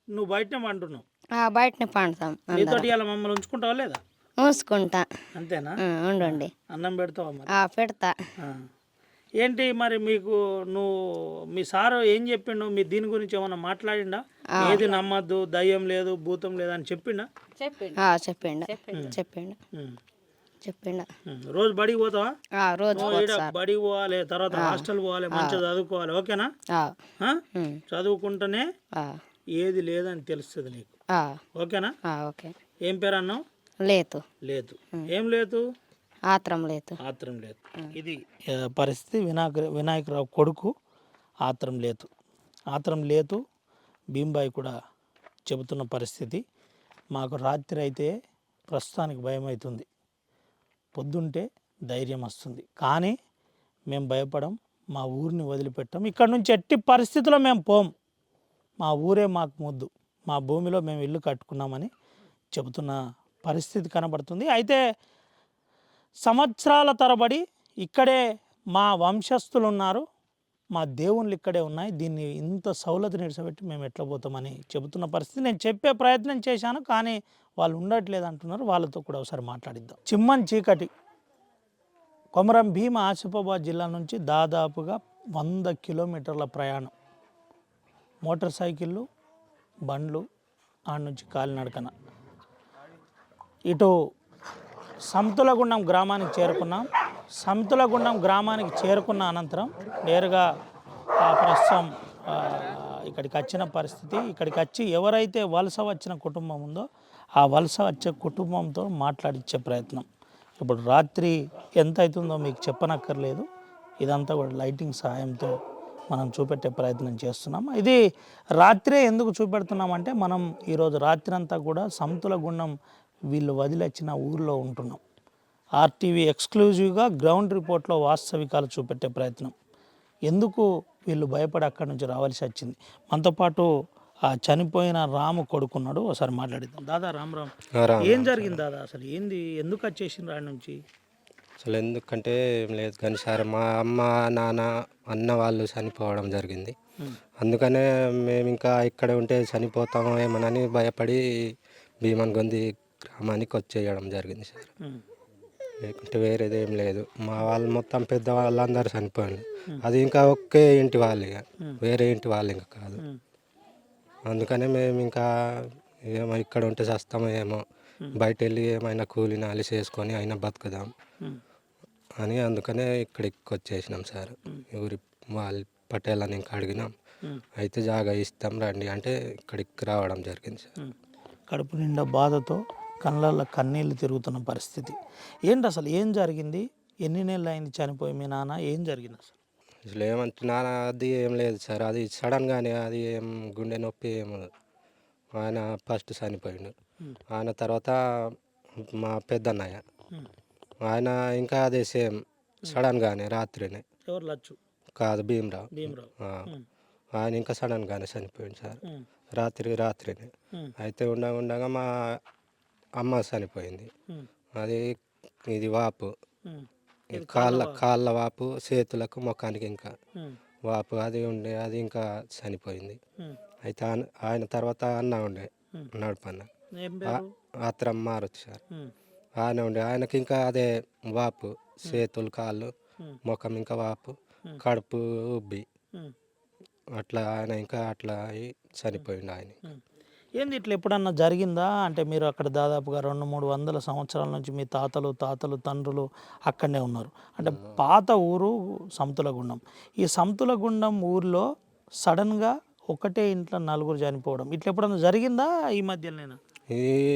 నువ్వు బయటనే పండున్నావు? బయటనే పండుతాం. నీతోటి ఇలా మమ్మల్ని ఉంచుకుంటావా లేదా? ఉంచుకుంటా. అంతేనా? ఉండండి. అన్నం పెడతావా మరి? పెడతా. ఏంటి మరి మీకు మీ సారు ఏం చెప్పిండు? మీ దీని గురించి ఏమన్నా మాట్లాడిండా? ఏది నమ్మద్దు, దయ్యం లేదు, భూతం లేదు అని చెప్పిండా? చెప్పిండు. రోజు బడికి పోతావా? రోజు బడికి పోవాలి, తర్వాత హాస్టల్ పోవాలి, మంచిగా చదువుకోవాలి, ఓకేనా? చదువుకుంటేనే ఏది లేదని తెలుస్తుంది నీకు, ఓకేనా? ఓకే. ఏం పేరు అన్నావు? లేదు. ఏం లేదు? ఆత్రం లేదు. ఇది పరిస్థితి. వినాయకరావు కొడుకు ఆత్రం లేదు. భీంబాయి కూడా చెబుతున్న పరిస్థితి. మాకు రాత్రి అయితే ప్రస్తుతానికి భయం అవుతుంది, పొద్దుంటే ధైర్యం వస్తుంది. కానీ మేము భయపడం, మా ఊరిని వదిలిపెట్టాం. ఇక్కడ నుంచి ఎట్టి పరిస్థితుల్లో మేము పోం, మా ఊరే మాకు ముద్దు, మా భూమిలో మేము ఇల్లు కట్టుకున్నామని చెబుతున్న పరిస్థితి కనబడుతుంది. అయితే సంవత్సరాల తరబడి ఇక్కడే మా వంశస్థులు ఉన్నారు, మా దేవుళ్ళు ఇక్కడే ఉన్నాయి, దీన్ని ఇంత సౌలత నిడిచిపెట్టి మేము ఎట్లా పోతామని చెబుతున్న పరిస్థితి. నేను చెప్పే ప్రయత్నం చేశాను కానీ వాళ్ళు ఉండట్లేదు అంటున్నారు. వాళ్ళతో కూడా ఒకసారి మాట్లాడిద్దాం. చిమ్మన్ చీకటి, కొమరం భీం ఆసిఫాబాద్ జిల్లా నుంచి దాదాపుగా 100 కిలోమీటర్ల ప్రయాణం. మోటార్ సైకిళ్ళు, బండ్లు, ఆడ నుంచి కాలినడకన ఇటు సంతులగుండం గ్రామానికి చేరుకున్నాం. సంతులగుండం గ్రామానికి చేరుకున్న అనంతరం నేరుగా ప్రస్తుతం ఇక్కడికి వచ్చిన పరిస్థితి. ఇక్కడికి వచ్చి ఎవరైతే వలస వచ్చిన కుటుంబం ఉందో ఆ వలస వచ్చే కుటుంబంతో మాట్లాడించే ప్రయత్నం. ఇప్పుడు రాత్రి ఎంత అవుతుందో మీకు చెప్పనక్కర్లేదు, ఇదంతా కూడా లైటింగ్ సహాయంతో మనం చూపెట్టే ప్రయత్నం చేస్తున్నాం. ఇది రాత్రే ఎందుకు చూపెడుతున్నామంటే మనం ఈరోజు రాత్రి అంతా కూడా సంతులగుండం వీళ్ళు వదిలొచ్చిన ఊర్లో ఉంటున్నాం. ఆర్టీవీ ఎక్స్క్లూజివ్గా గ్రౌండ్ రిపోర్ట్లో వాస్తవికాలు చూపెట్టే ప్రయత్నం. ఎందుకు వీళ్ళు భయపడి అక్కడి నుంచి రావాల్సి వచ్చింది? మనతో పాటు ఆ చనిపోయిన రాము కొడుకున్నాడు, ఒకసారి మాట్లాడిద్దాం. దాదా రామ్ రామ్, ఏం జరిగింది దాదా? అసలు ఏంది, ఎందుకు వచ్చేసింది రాడి నుంచి? అసలు ఎందుకంటే ఏం లేదు కానీ సార్, మా అమ్మ నాన్న అన్న వాళ్ళు చనిపోవడం జరిగింది. అందుకనే మేము ఇంకా ఇక్కడ ఉంటే చనిపోతామో ఏమోనని భయపడి భీమన్గొంది గ్రామానికి వచ్చేయడం జరిగింది సార్. లేకుంటే వేరేది ఏం లేదు. మా వాళ్ళు మొత్తం పెద్ద వాళ్ళందరూ చనిపోయారు. అది ఇంకా ఒకే ఇంటి వాళ్ళు, ఇక వేరే ఇంటి వాళ్ళు ఇంకా కాదు. అందుకనే మేము ఇంకా ఏమో ఇక్కడ ఉంటే చస్తామో ఏమో, బయట వెళ్ళి ఏమైనా కూలి నాలి చేసుకొని అయినా బతుకుదాం అని అందుకనే ఇక్కడికి వచ్చేసినాం సార్. ఊరి వాళ్ళ పటేళ్ళని ఇంకా అడిగినాం, అయితే జాగా ఇస్తాం రండి అంటే ఇక్కడికి రావడం జరిగింది సార్. కడుపు నిండా బాధతో కళ్ళల్లో కన్నీళ్ళు తిరుగుతున్న పరిస్థితి. ఏంటి అసలు ఏం జరిగింది? ఎన్ని నెలలు అయింది చనిపోయి మీ నాన్న? ఏం జరిగింది అసలు? అసలు ఏమంటున్నా అది ఏం లేదు సార్, అది సడన్గానే, అది ఏం గుండె నొప్పి ఏమో. ఆయన ఫస్ట్ చనిపోయిండు, ఆయన తర్వాత మా పెద్దన్నయ్య, ఆయన ఇంకా అదే సేమ్ సడన్గానే రాత్రినే. ఎవరు? లచ్చు? కాదు, భీమరావు. భీమరావు. ఆయన ఇంకా సడన్గానే చనిపోయింది సార్, రాత్రినే. అయితే ఉండగా మా అమ్మ చనిపోయింది. అది ఇది వాపు, కాళ్ళ వాపు, చేతులకు ముఖానికి ఇంకా వాపు అది ఉండే, అది ఇంకా చనిపోయింది. అయితే ఆయన తర్వాత అన్న ఉండే, నడుపన్న, ఆత్రం మారొచ్చు సార్. ఆయన ఉండే, ఆయనకి ఇంకా అదే వాపు, చేతులు కాళ్ళు ముఖం ఇంకా వాపు, కడుపు ఉబ్బి అట్లా ఆయన ఇంకా అట్లా అయి చనిపోయిండు ఆయన. ఏంది ఇట్లా ఎప్పుడన్నా జరిగిందా? అంటే మీరు అక్కడ దాదాపుగా 200-300 సంవత్సరాల నుంచి మీ తాతలు తండ్రులు అక్కడనే ఉన్నారు. అంటే పాత ఊరు సమతులగుండం. ఈ సమతులగుండం ఊరిలో సడన్గా ఒకటే ఇంట్లో నలుగురు చనిపోవడం ఇట్లా ఎప్పుడన్నా జరిగిందా ఈ మధ్యలోనేనా?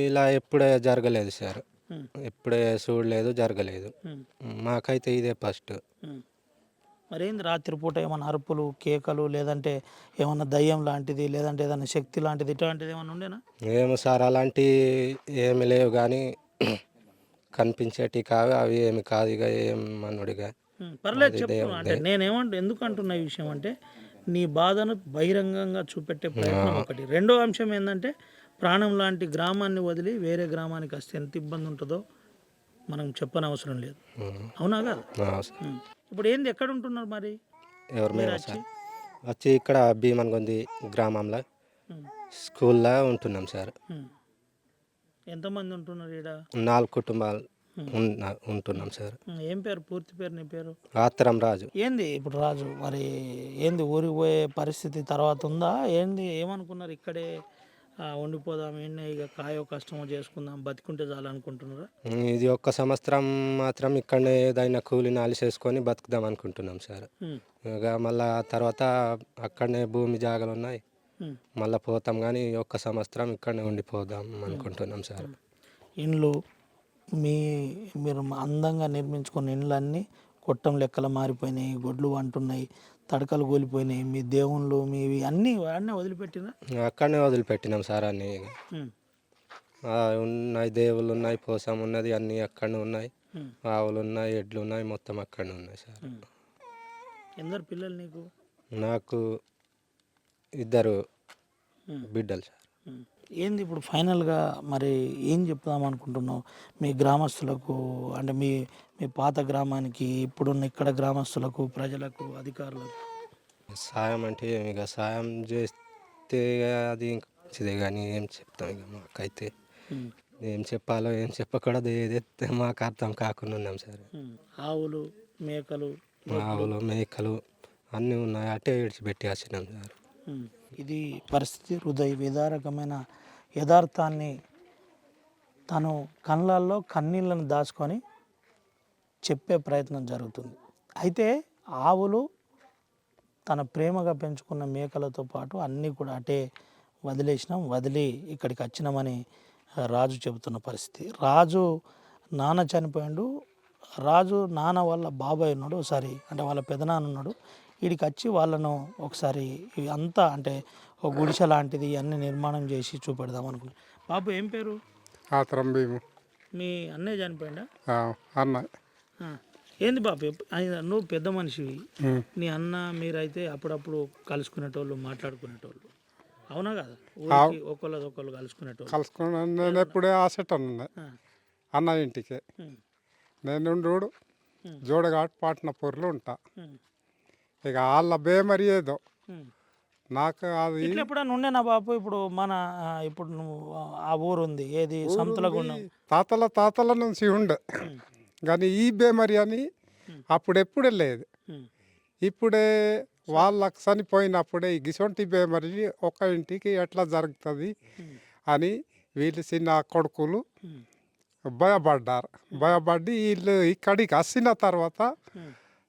ఇలా ఎప్పుడే జరగలేదు సార్, ఎప్పుడే చూడలేదు, జరగలేదు. మాకైతే ఇదే ఫస్ట్. మరేంది రాత్రిపూట ఏమైనా అరుపులు, కేకలు, లేదంటే ఏమన్నా దయ్యం లాంటిది, లేదంటే ఏదైనా శక్తి లాంటిది ఇట్లాంటిది ఏమన్నా ఉండేనా? ఏమో సార్, అలాంటి ఏమి లేవు కానీ కనిపించేటివి కావు, అవి ఏమి కాదు ఇక ఏం మనుడిగా. పర్లేదు చెప్పు. అంటే ఎందుకు అంటున్న ఈ విషయం అంటే నీ బాధను బహిరంగంగా చూపెట్టే ప్రయత్నం ఒకటి. రెండో అంశం ఏంటంటే ప్రాణం లాంటి గ్రామాన్ని వదిలి వేరే గ్రామానికి వస్తే ఎంత ఇబ్బంది ఉంటుందో మనం చెప్పనవసరం లేదు. అవునా కాదు? ఇప్పుడు ఏంది, ఎక్కడ ఉంటున్నారు మరి? ఎవరు మేము సార్ వచ్చి ఇక్కడ భీమన్గొంది గ్రామంలో స్కూల్లో ఉంటున్నాం సార్. ఎంతమంది ఉంటున్నారు ఇక్కడ? 4 కుటుంబాలు ఉంటున్నాం సార్. ఏం పేరు, పూర్తి పేరు నీ పేరు? ఆత్రం రాజు. ఏంది ఇప్పుడు రాజు, మరి ఏంది ఊరికి పోయే పరిస్థితి తర్వాత ఉందా? ఏంది, ఏమనుకున్నారు? ఇక్కడే ఉండిపోదాం, ఏంటి ఇక కాయో కష్టమో చేసుకుందాం, బతికుంటే చాలు అనుకుంటున్నారా? ఇది 1 సంవత్సరం మాత్రం ఇక్కడనే ఏదైనా కూలి నాలి చేసుకొని బతుకుదాం అనుకుంటున్నాం సార్. ఇక మళ్ళా తర్వాత అక్కడనే భూమి జాగాలు ఉన్నాయి, మళ్ళీ పోతాం కానీ 1 సంవత్సరం ఇక్కడనే ఉండిపోదాం అనుకుంటున్నాం సార్. ఇండ్లు మీరు అందంగా నిర్మించుకున్న ఇండ్లన్నీ కొట్టం లెక్కలు మారిపోయినాయి, గొడ్లు అంటున్నాయి, తడకలు కూలిపోయినాయి, మీ దేవుళ్ళు మీవి అన్నీ వాడినే వదిలిపెట్టినా? అక్కడనే వదిలిపెట్టినాం సార్ అన్నీ. ఉన్నాయి, దేవుళ్ళు ఉన్నాయి, పోసం ఉన్నది, అన్నీ అక్కడనే ఉన్నాయి, ఆవులు ఉన్నాయి, ఎడ్లు ఉన్నాయి, మొత్తం అక్కడనే ఉన్నాయి సార్. ఎందరు పిల్లలు నీకు? నాకు 2 బిడ్డలు సార్. ఏంది ఇప్పుడు ఫైనల్గా మరి ఏం చెప్దాం అనుకుంటున్నావు మీ గ్రామస్తులకు, అంటే మీ పాత గ్రామానికి, ఇప్పుడున్న ఇక్కడ గ్రామస్తులకు, ప్రజలకు, అధికారులకు? సాయం అంటే ఇక సాయం చేస్తే అది ఇంకా మంచిదే కానీ ఏం చెప్తాం ఇక, మాకైతే ఏం చెప్పాలో ఏం చెప్పకూడదు, ఏదైతే మాకు అర్థం కాకుండా ఉన్నాం సార్. ఆవులు, మేకలు అన్నీ ఉన్నాయి, అట్టే విడిచిపెట్టి వచ్చినాం సార్. ఇది పరిస్థితి. హృదయ విదారకమైన యథార్థాన్ని తను కళ్ళల్లో కన్నీళ్ళను దాచుకొని చెప్పే ప్రయత్నం జరుగుతుంది. అయితే ఆవులు తన ప్రేమగా పెంచుకున్న మేకలతో పాటు అన్నీ కూడా అటే వదిలి ఇక్కడికి వచ్చినామని రాజు చెబుతున్న పరిస్థితి. రాజు నాన్న చనిపోయాడు, రాజు నాన్న వాళ్ళ బాబాయ్ ఉన్నాడు, ఒకసారి అంటే వాళ్ళ పెదనాన్న ఉన్నాడు, వీడికి వచ్చి వాళ్ళను ఒకసారి అంతా అంటే ఒక గుడిసె లాంటిది అన్ని నిర్మాణం చేసి చూపెడదాం అనుకున్నాను. బాబు ఏం పేరు? ఆత్రం భీము. మీ అన్నయ్య చనిపోయిందా? అన్న. ఏంది బాబు నువ్వు పెద్ద మనిషివి, నీ అన్న మీరైతే అప్పుడప్పుడు కలుసుకునేటోళ్ళు, మాట్లాడుకునేటోళ్ళు, అవునా కదా? ఊరికి ఒకళ్ళు కలుసుకునేటోళ్ళు. కలుసుకున్నాను. నేను ఎప్పుడే ఆసెట్టాను అన్న ఇంటికి. నేను జోడఘాట్ పాట్నపూర్లో ఉంటా. ఇక వాళ్ళ బేమరి ఏదో నాకు అది ఇట్లా ఎప్పుడన్నా ఉండేనా బాపు? ఇప్పుడు ఇప్పుడు నువ్వు ఆ ఊరు ఉంది, ఏది సంతులగుండం, తాతల నుంచి ఉండే. కానీ ఈ బేమరి అని అప్పుడెప్పుడే లేదు. ఇప్పుడే వాళ్ళకి చనిపోయినప్పుడే ఈ గిసొంటి బేమరి ఒక ఇంటికి ఎట్లా జరుగుతుంది అని వీళ్ళు చిన్న కొడుకులు భయపడి వీళ్ళు ఇక్కడికి వచ్చిన తర్వాత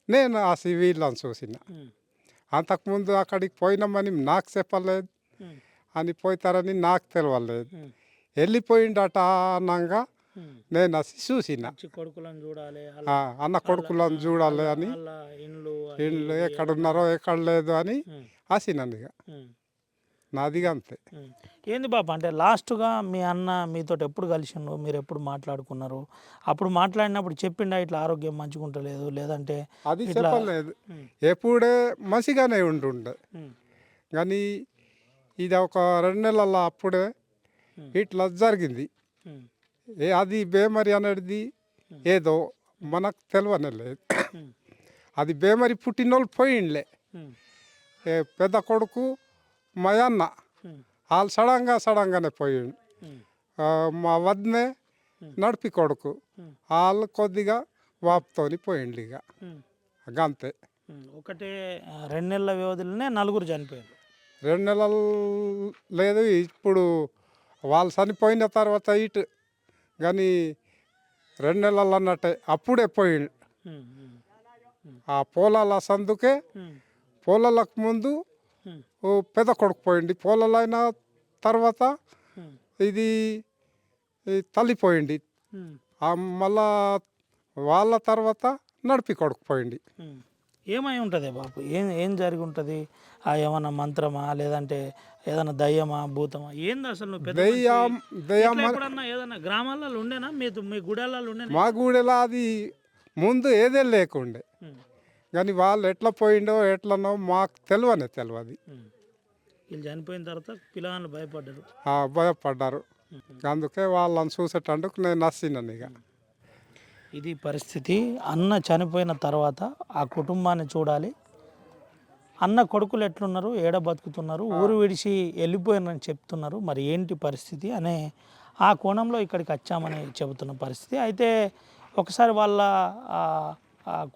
నేను ఆ వీళ్ళని చూసిన. అంతకుముందు అక్కడికి పోయినామని నాకు చెప్పలేదు, అని పోతారని నాకు తెలియలేదు. వెళ్ళిపోయిండట అనంగా నేను వచ్చి చూసిన. కొడుకులను చూడాలి, అన్న కొడుకులను చూడాలి అని, ఇండ్లు ఎక్కడున్నారో ఎక్కడ లేదు అని వచ్చినాను. ఇక నాది అంతే. ఏంది బాబు అంటే లాస్ట్గా మీ అన్న మీతో ఎప్పుడు కలిసిండు, మీరు ఎప్పుడు మాట్లాడుకున్నారు? అప్పుడు మాట్లాడినప్పుడు చెప్పిండా ఇట్లా ఆరోగ్యం మంచిగా ఉంటలేదు, లేదంటే అది చెప్పలేదు. ఎప్పుడే మంచిగానే ఉంటుండే. కానీ ఇది ఒక 2 నెలల అప్పుడే ఇట్లా జరిగింది. అది బేమరి అనేది ఏదో మనకు తెలియనే లేదు. అది బేమరి పుట్టినోళ్ళు పోయిండ్లే. పెద్ద కొడుకు మా అన్న వాళ్ళు సడన్గానే పోయిండు. మా వదినే నడిపి కొడుకు వాళ్ళు కొద్దిగా వాపుతోని పోయిండు. ఇక అంతే. ఒకటే 2 నెలల వ్యవధిలోనే 4 చనిపోయారు. 2 నెలలు లేదు, ఇప్పుడు వాళ్ళు చనిపోయిన తర్వాత ఇటు కానీ 2 నెలలు అన్నట్టే అప్పుడే పోయిండు. ఆ పొలాల సందుకే పొలాలకు ముందు పెద్ద కొడుకు పోయింది. పొలాలు అయిన తర్వాత ఇది తల్లిపోయింది. మళ్ళా వాళ్ళ తర్వాత నడిపి కొడుకు పోయింది. ఏమై ఉంటుంది బాబు? ఏం జరిగి ఉంటుంది? ఏమన్నా మంత్రమా, లేదంటే ఏదైనా దయ్యమా, భూతమా, ఏంది అసలు? నువ్వు పెద్ద ఎప్పుడన్నా ఏదన్నా గ్రామాలలో ఉండేనా, మీ గుడాలలో ఉండేనా? మా గూడెలో అది ముందు ఏదే లేకుండే. కానీ వాళ్ళు ఎట్లా పోయిండో ఎట్లనో మాకు తెలియదు. వీళ్ళు చనిపోయిన తర్వాత పిల్లగాళ్ళు భయపడ్డారు. అందుకే వాళ్ళని చూసేటందుకు నేను నచ్చినాను. ఇక ఇది పరిస్థితి. అన్న చనిపోయిన తర్వాత ఆ కుటుంబాన్ని చూడాలి. అన్న కొడుకులు ఎట్లున్నారు, ఏడ బతుకుతున్నారు, ఊరు విడిచి వెళ్ళిపోయినని చెప్తున్నారు. మరి ఏంటి పరిస్థితి అనే ఆ కోణంలో ఇక్కడికి వచ్చామని చెబుతున్న పరిస్థితి. అయితే ఒకసారి వాళ్ళ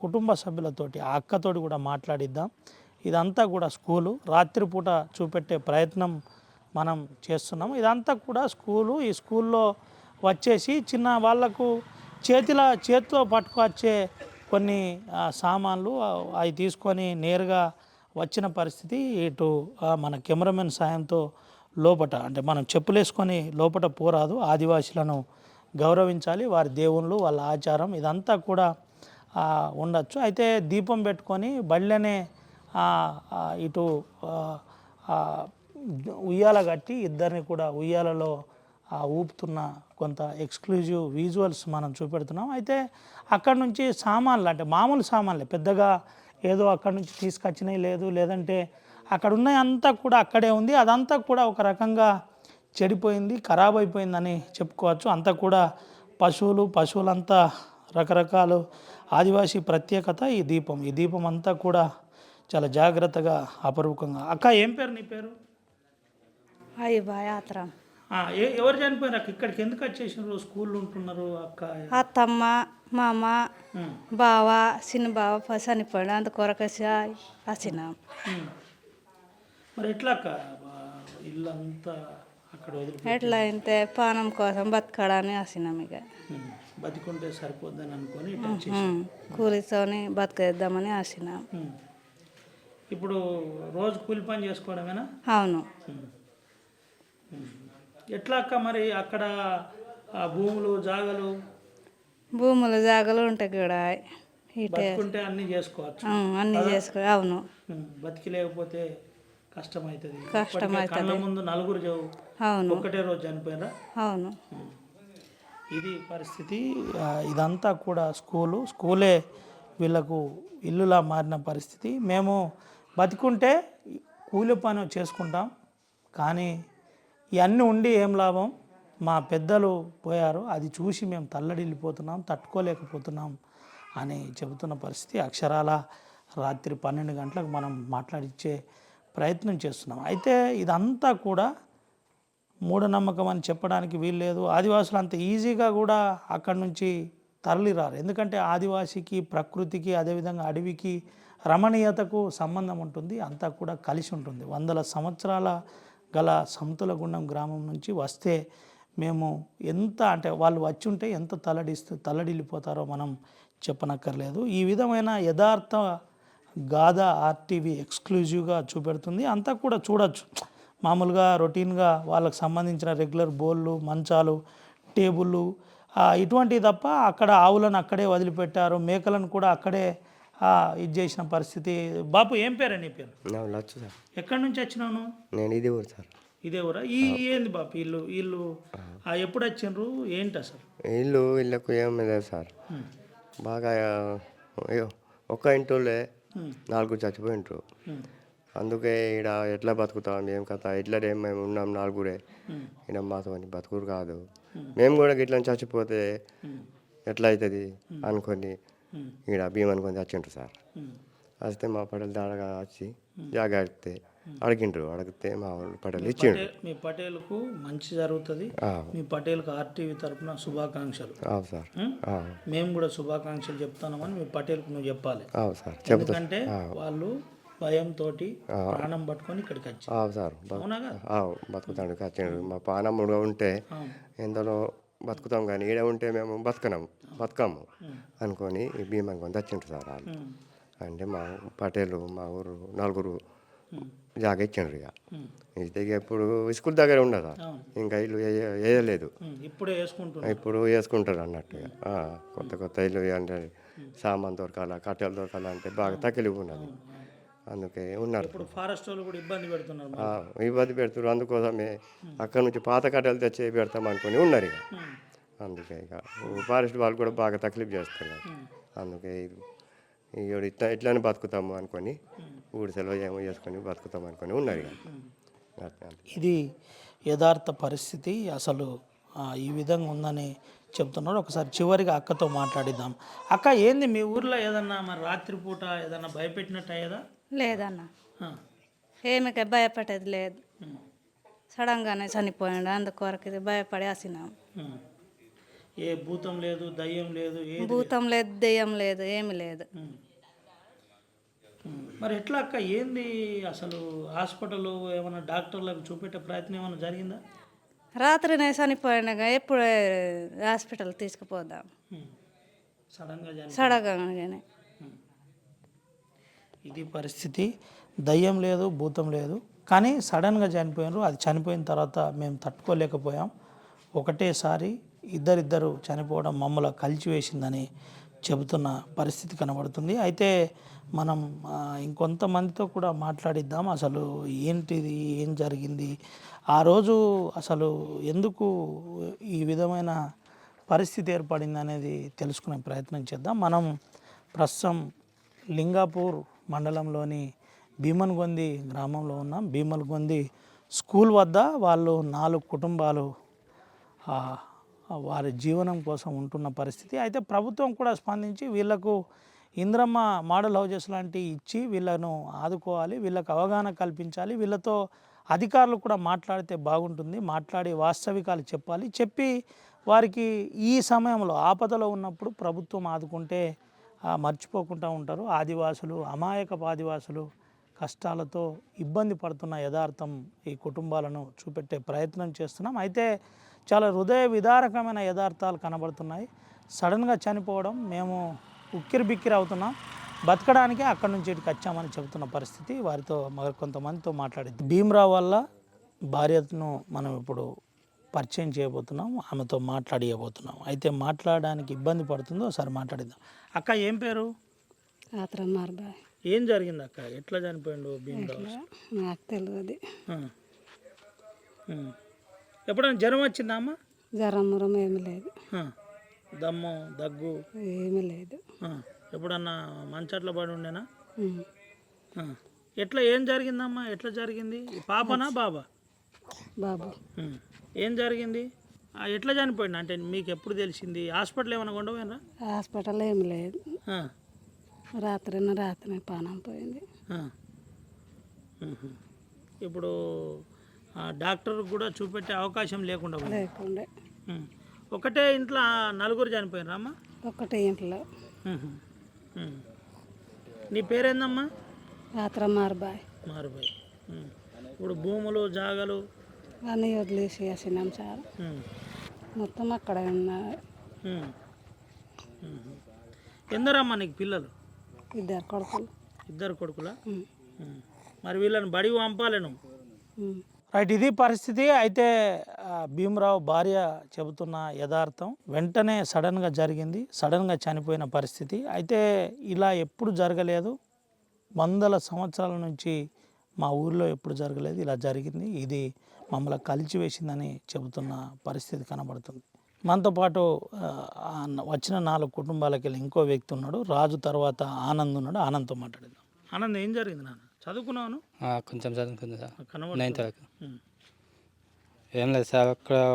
కుటుంబ సభ్యులతోటి, ఆ అక్కతోటి కూడా మాట్లాడిద్దాం. ఇదంతా కూడా స్కూలు, రాత్రిపూట చూపెట్టే ప్రయత్నం మనం చేస్తున్నాం. ఇదంతా కూడా స్కూలు. ఈ స్కూల్లో వచ్చేసి చిన్న వాళ్లకు చేతిలో పట్టుకొచ్చే కొన్ని సామాన్లు అవి తీసుకొని నేరుగా వచ్చిన పరిస్థితి. ఇటు మన కెమెరామెన్ సాయంతో లోపట, అంటే మనం చెప్పులేసుకొని లోపట పోరాదు. ఆదివాసులను గౌరవించాలి, వారి దేవుళ్ళు, వాళ్ళ ఆచారం ఇదంతా కూడా ఉండొచ్చు. అయితే దీపం పెట్టుకొని బళ్ళనే ఇటు ఉయ్యాల కట్టి ఇద్దరిని కూడా ఉయ్యాలలో ఊపుతున్న కొంత ఎక్స్క్లూజివ్ విజువల్స్ మనం చూపెడుతున్నాం. అయితే అక్కడి నుంచి సామాన్లు, అంటే మామూలు సామాన్లే, పెద్దగా ఏదో అక్కడి నుంచి తీసుకొచ్చినవి లేదు, లేదంటే అక్కడ ఉన్నాయి అంతా కూడా అక్కడే ఉంది. అదంతా కూడా ఒక రకంగా చెడిపోయింది, ఖరాబ్ అయిపోయిందని చెప్పుకోవచ్చు. అంతా కూడా పశువులంతా రకరకాలు ఆదివాసీ ప్రత్యేకత ఈ దీపం అంతా కూడా చాలా జాగ్రత్తగా అపరూపంగా. అక్క ఏం పేరు నీ పేరు? యాత్ర. ఎవరు చనిపోయారు అక్క? ఇక్కడికి ఎందుకు వచ్చేసినారు? స్కూల్లో ఉంటున్నారు అక్క? అత్తమ్మ, మామ, బావ, చిన్న బావ చనిపోయాడు, అందుకొరకు వచ్చినాం. మరి ఎట్లా అక్క ఇల్లు అంతా అక్కడ ఎట్లా అయితే పానం కోసం బతకడాన్ని వచ్చినాం. ఇక బతికుంటే సరిపోద్దని అనుకొని కూలితోని బతకేద్దామని వచ్చినాం. ఇప్పుడు రోజు కూలి పని చేసుకోవడమేనా? అవును. ఎట్లా అక్క మరి అక్కడ భూములు జాగలు ఉంటాయి కూడా, బతుకుంటే అన్నీ చేసుకోవచ్చు. అన్నీ అవును. బతికి లేకపోతే కష్టమవుతుంది. కళ్ళ ముందు 4 అవును ఒకటే రోజు చనిపోయినా. అవును. ఇది పరిస్థితి. ఇదంతా కూడా స్కూలే వీళ్ళకు ఇల్లులా మారిన పరిస్థితి. మేము బతికుంటే కూలి పని చేసుకుంటాం, కానీ ఇవన్నీ ఉండి ఏం లాభం, మా పెద్దలు పోయారు, అది చూసి మేము తల్లడిల్లిపోతున్నాం, తట్టుకోలేకపోతున్నాం అని చెబుతున్న పరిస్థితి. అక్షరాల రాత్రి 12 గంటలకు మనం మాట్లాడిచ్చే ప్రయత్నం చేస్తున్నాం. అయితే ఇదంతా కూడా మూఢనమ్మకం అని చెప్పడానికి వీల్లేదు. ఆదివాసులు అంత ఈజీగా కూడా అక్కడి నుంచి తరలిరారు. ఎందుకంటే ఆదివాసికి, ప్రకృతికి, అదేవిధంగా అడవికి, రమణీయతకు సంబంధం ఉంటుంది, అంతా కూడా కలిసి ఉంటుంది. వందల సంవత్సరాల గల సమతులగుండం గ్రామం నుంచి వస్తే మేము ఎంత అంటే వాళ్ళు వచ్చి ఉంటే ఎంత తల్లడిల్లిపోతారో మనం చెప్పనక్కర్లేదు. ఈ విధమైన యథార్థ గాథ ఆర్టీవీ ఎక్స్క్లూజివ్గా చూపెడుతుంది. అంతా కూడా చూడొచ్చు. మామూలుగా రొటీన్గా వాళ్ళకు సంబంధించిన రెగ్యులర్ బోళ్ళు, మంచాలు, టేబుళ్ళు ఇటువంటివి తప్ప అక్కడ ఆవులను అక్కడే వదిలిపెట్టారు, మేకలను కూడా అక్కడే ఇది చేసిన పరిస్థితి. బాపు ఏం పేరు నీ పేరు? లచ్చు సార్. ఎక్కడి నుంచి వచ్చినావు నువ్వు? నేను ఇదే ఊరు సార్. ఇదే ఊరా? ఏంది బాపు ఇల్లు ఎప్పుడు వచ్చిండ్రు, ఏంటి అసలు? ఇళ్ళకు ఏం లేదు సార్. బాగా ఒక్క ఇంట్లోనే 4 చచ్చిపోయింటారు. అందుకే ఇక్కడ ఎట్లా బతుకుతాం, ఏం కథ, ఎట్లా మేము ఉన్నాం 4 ఇక్కడ మాతో బతుకురు కాదు. మేము కూడా ఇట్లా చచ్చిపోతే ఎట్లా అవుతుంది అనుకొని ఇక్కడ భీమ్ అనుకొని చచ్చిండ్రు సార్. వస్తే మా పటేల్ దాడగా వచ్చి జాగా అడిగితే మా వాళ్ళు పటేల్ ఇచ్చిండ్రు. మీ పటేల్కు మంచి జరుగుతుంది. మీ పటేల్కు ఆర్టీవీ తరఫున శుభాకాంక్షలు. సార్ మేము కూడా శుభాకాంక్షలు చెప్తున్నామని మీ పటేల్కు నువ్వు చెప్పాలి సార్. ఎందుకంటే వాళ్ళు భయంతో ప్రాణం పట్టుకొని ఇక్కడికి వచ్చి సార్ అవునాగా బతుకుతానికి వచ్చిండ్రు. మా పానముడుగా ఉంటే ఎంతలో బతుకుతాం, కానీ ఈడ ఉంటే మేము బతకము అనుకొని ఈ భీమా అనుకొని తెచ్చిండ్రు సార్ వాళ్ళు. అంటే మా పటేలు మా ఊరు 4 జాగా ఇచ్చిండ్రు. ఇక ఇస్తే ఇప్పుడు స్కూల్ దగ్గర ఉండదు సార్, ఇంకా ఇల్లు వేయలేదు, ఇప్పుడు వేసుకుంటారు అన్నట్టుగా. కొత్త ఇల్లు అంటే సామాన్ దొరకాల, కట్టెలు దొరకాల అంటే బాగా తకిలివి ఉన్నది. అందుకే ఉన్నారు. ఇబ్బంది పెడుతున్నారు. అందుకోసమే అక్కడ నుంచి పాత కట్టెలు తెచ్చి పెడతాం అనుకుని ఉన్నారు. ఇక అందుకే ఇక ఫారెస్ట్ వాళ్ళు కూడా బాగా తక్లీఫ్ చేస్తారు. అందుకే ఇట్లానే బతుకుతాము అనుకొని ఊడిసెలో ఏమో చేసుకొని బతుకుతాం అనుకొని ఉన్నారు. ఇక ఇది యథార్థ పరిస్థితి. అసలు ఈ విధంగా ఉందని చెప్తున్నారు. ఒకసారి చివరిగా అక్కతో మాట్లాడిద్దాం. అక్క, ఏంది మీ ఊర్లో ఏదన్నా మరి రాత్రిపూట ఏదన్నా భయపెట్టినట్టు అయ్యేదా? లేదన్న, ఏమికి భయపడేది లేదు. సడన్గానే చనిపోయాడు, అందుకొరకు ఇది భయపడి వచ్చినాం. ఏ భూతం లేదు, దయ్యం లేదు? భూతం లేదు, దెయ్యం లేదు, ఏమి లేదు. మరి ఎట్లా అక్క, ఏంది అసలు? హాస్పిటల్ ఏమైనా డాక్టర్లకు చూపెట్టే ప్రయత్నం ఏమైనా జరిగిందా? రాత్రినే చనిపోయినాక ఎప్పుడు హాస్పిటల్ తీసుకుపోదాం, సడన్గానే. ఇది పరిస్థితి. దయ్యం లేదు, భూతం లేదు, కానీ సడన్గా చనిపోయినారు. అది చనిపోయిన తర్వాత మేము తట్టుకోలేకపోయాం. ఒకటేసారి ఇద్దరు చనిపోవడం మమ్మల్ని కలిచివేసిందని చెబుతున్న పరిస్థితి కనబడుతుంది. అయితే మనం ఇంకొంతమందితో కూడా మాట్లాడిద్దాం. అసలు ఏంటిది, ఏం జరిగింది, ఆ రోజు అసలు ఎందుకు ఈ విధమైన పరిస్థితి ఏర్పడింది అనేది తెలుసుకునే ప్రయత్నం చేద్దాం. మనం ప్రస్తుతం లింగాపూర్ మండలంలోని భీమన్గొంది గ్రామంలో ఉన్నాం. భీమన్గొంది స్కూల్ వద్ద వాళ్ళు 4 కుటుంబాలు వారి జీవనం కోసం ఉంటున్న పరిస్థితి. అయితే ప్రభుత్వం కూడా స్పందించి వీళ్లకు ఇంద్రమ్మ మోడల్ హౌజెస్ లాంటివి ఇచ్చి వీళ్ళను ఆదుకోవాలి, వీళ్ళకు అవగాహన కల్పించాలి, వీళ్ళతో అధికారులు కూడా మాట్లాడితే బాగుంటుంది, మాట్లాడి వాస్తవికాలు చెప్పాలి, చెప్పి వారికి ఈ సమయంలో ఆపదలో ఉన్నప్పుడు ప్రభుత్వం ఆదుకుంటే మర్చిపోకుండా ఉంటారు. ఆదివాసులు, అమాయకపు ఆదివాసులు కష్టాలతో ఇబ్బంది పడుతున్న యథార్థం ఈ కుటుంబాలను చూపెట్టే ప్రయత్నం చేస్తున్నాం. అయితే చాలా హృదయ విదారకమైన యథార్థాలు కనబడుతున్నాయి. సడన్గా చనిపోవడం, మేము ఉక్కిరి బిక్కిరి అవుతున్నాం, బతకడానికి అక్కడి నుంచి ఇటుకు వచ్చామని చెబుతున్న పరిస్థితి. వారితో మరి కొంతమందితో మాట్లాడింది. భీమరావు వల్ల భార్యను మనం ఇప్పుడు పరిచయం చేయబోతున్నాం, ఆమెతో మాట్లాడియబోతున్నాం. అయితే మాట్లాడడానికి ఇబ్బంది పడుతుందో ఒకసారి మాట్లాడిద్దాం. అక్క, ఏం పేరు? ఏం జరిగింది అక్క? ఎట్లా చనిపోయిండు భీమరావు? నాకు తెలియదు. ఎప్పుడైనా జ్వరం వచ్చిందా అమ్మ? జ్వరం ఏమి లేదు, దమ్ము, దగ్గు ఏమీ లేదు. ఎప్పుడన్నా మంచట్ల పడి ఉండేనా? ఆ. ఎట్లా ఏం జరిగిందమ్మా? ఎట్లా జరిగింది? ఈ పాపనా బాబా? బాబు ఉం. ఏం జరిగింది? ఎట్లా చనిపోయింది అంటే మీకు ఎప్పుడు తెలిసింది? హాస్పిటల్ ఏమైనా కొండపోయినరా? హాస్పిటల్ ఏం లేదు, రాత్రి పానం పోయింది. ఇప్పుడు డాక్టర్ కూడా చూపెట్టే అవకాశం లేకుండా పోయింది. లేకుండే ఉం. ఒకటే ఇంట్లో నలుగురు చనిపోయినరా అమ్మా? ఒక్కటే ఇంట్లో నీ పేరేందమ్మా? రాత్రి మారుబాయ్ మారుబాయ్. ఇప్పుడు భూములు జాగలు అన్నీ వదిలేసి వేసినాం సార్. మొత్తం అక్కడ ఉన్న ఎందరమ్మా నీకు పిల్లలు? ఇద్దరు కొడుకులు. ఇద్దరు కొడుకులా? మరి వీళ్ళని బడికి పంపాలి నువ్వు. ఉమ్. రైట్, ఇది పరిస్థితి. అయితే భీమరావు భార్య చెబుతున్న యథార్థం. వెంటనే సడన్గా జరిగింది, సడన్గా చనిపోయిన పరిస్థితి. అయితే ఇలా ఎప్పుడు జరగలేదు, వందల సంవత్సరాల నుంచి మా ఊర్లో ఎప్పుడు జరగలేదు, ఇలా జరిగింది. ఇది మమ్మల్ని కలిచివేసిందని చెబుతున్న పరిస్థితి కనబడుతుంది. మనతో పాటు వచ్చిన 4 కుటుంబాలకు వెళ్ళి ఇంకో వ్యక్తి ఉన్నాడు, రాజు. తర్వాత ఆనంద్ ఉన్నాడు. ఆనంద్తో మాట్లాడేద్దాం. ఆనంద్, ఏం జరిగింది నాన్న? చదువుకున్నాను? కొంచెం చదువుకుంది సార్, కనబడుతుంది. 9th వరకు. ఏం లేదు సార్,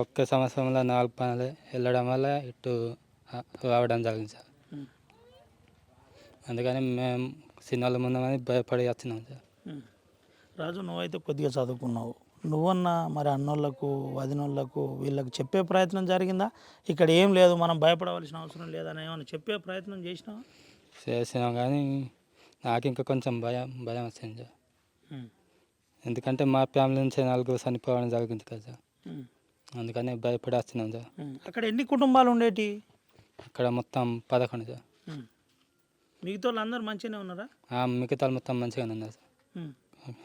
ఒక్క సంవత్సరంలో 4 పనులు వెళ్ళడం వల్ల ఇటు రావడం జరిగింది సార్. అందుకని మేము సినిమాల ముందని భయపడి వచ్చినాం సార్. రాజు, నువ్వైతే కొద్దిగా చదువుకున్నావు, నువ్వన్నా మరి అన్నోళ్ళకు వదినోళ్ళకు వీళ్ళకి చెప్పే ప్రయత్నం జరిగిందా? ఇక్కడ ఏం లేదు, మనం భయపడవలసిన అవసరం లేదని ఏమైనా చెప్పే ప్రయత్నం చేసినావా? చేసినాం కానీ నాకు ఇంకా కొంచెం భయం వచ్చింది సార్. ఎందుకంటే మా ఫ్యామిలీ నుంచి 4 చనిపోవడం జరిగింది కదా సార్. అందుకని భయపడి వచ్చినాం సార్. అక్కడ ఎన్ని కుటుంబాలు ఉండేటి? అక్కడ మొత్తం 11 సార్. మిగతా వాళ్ళు అందరూ మంచిగానే ఉన్నారా? మిగతా మొత్తం మంచిగానే ఉన్నారు సార్.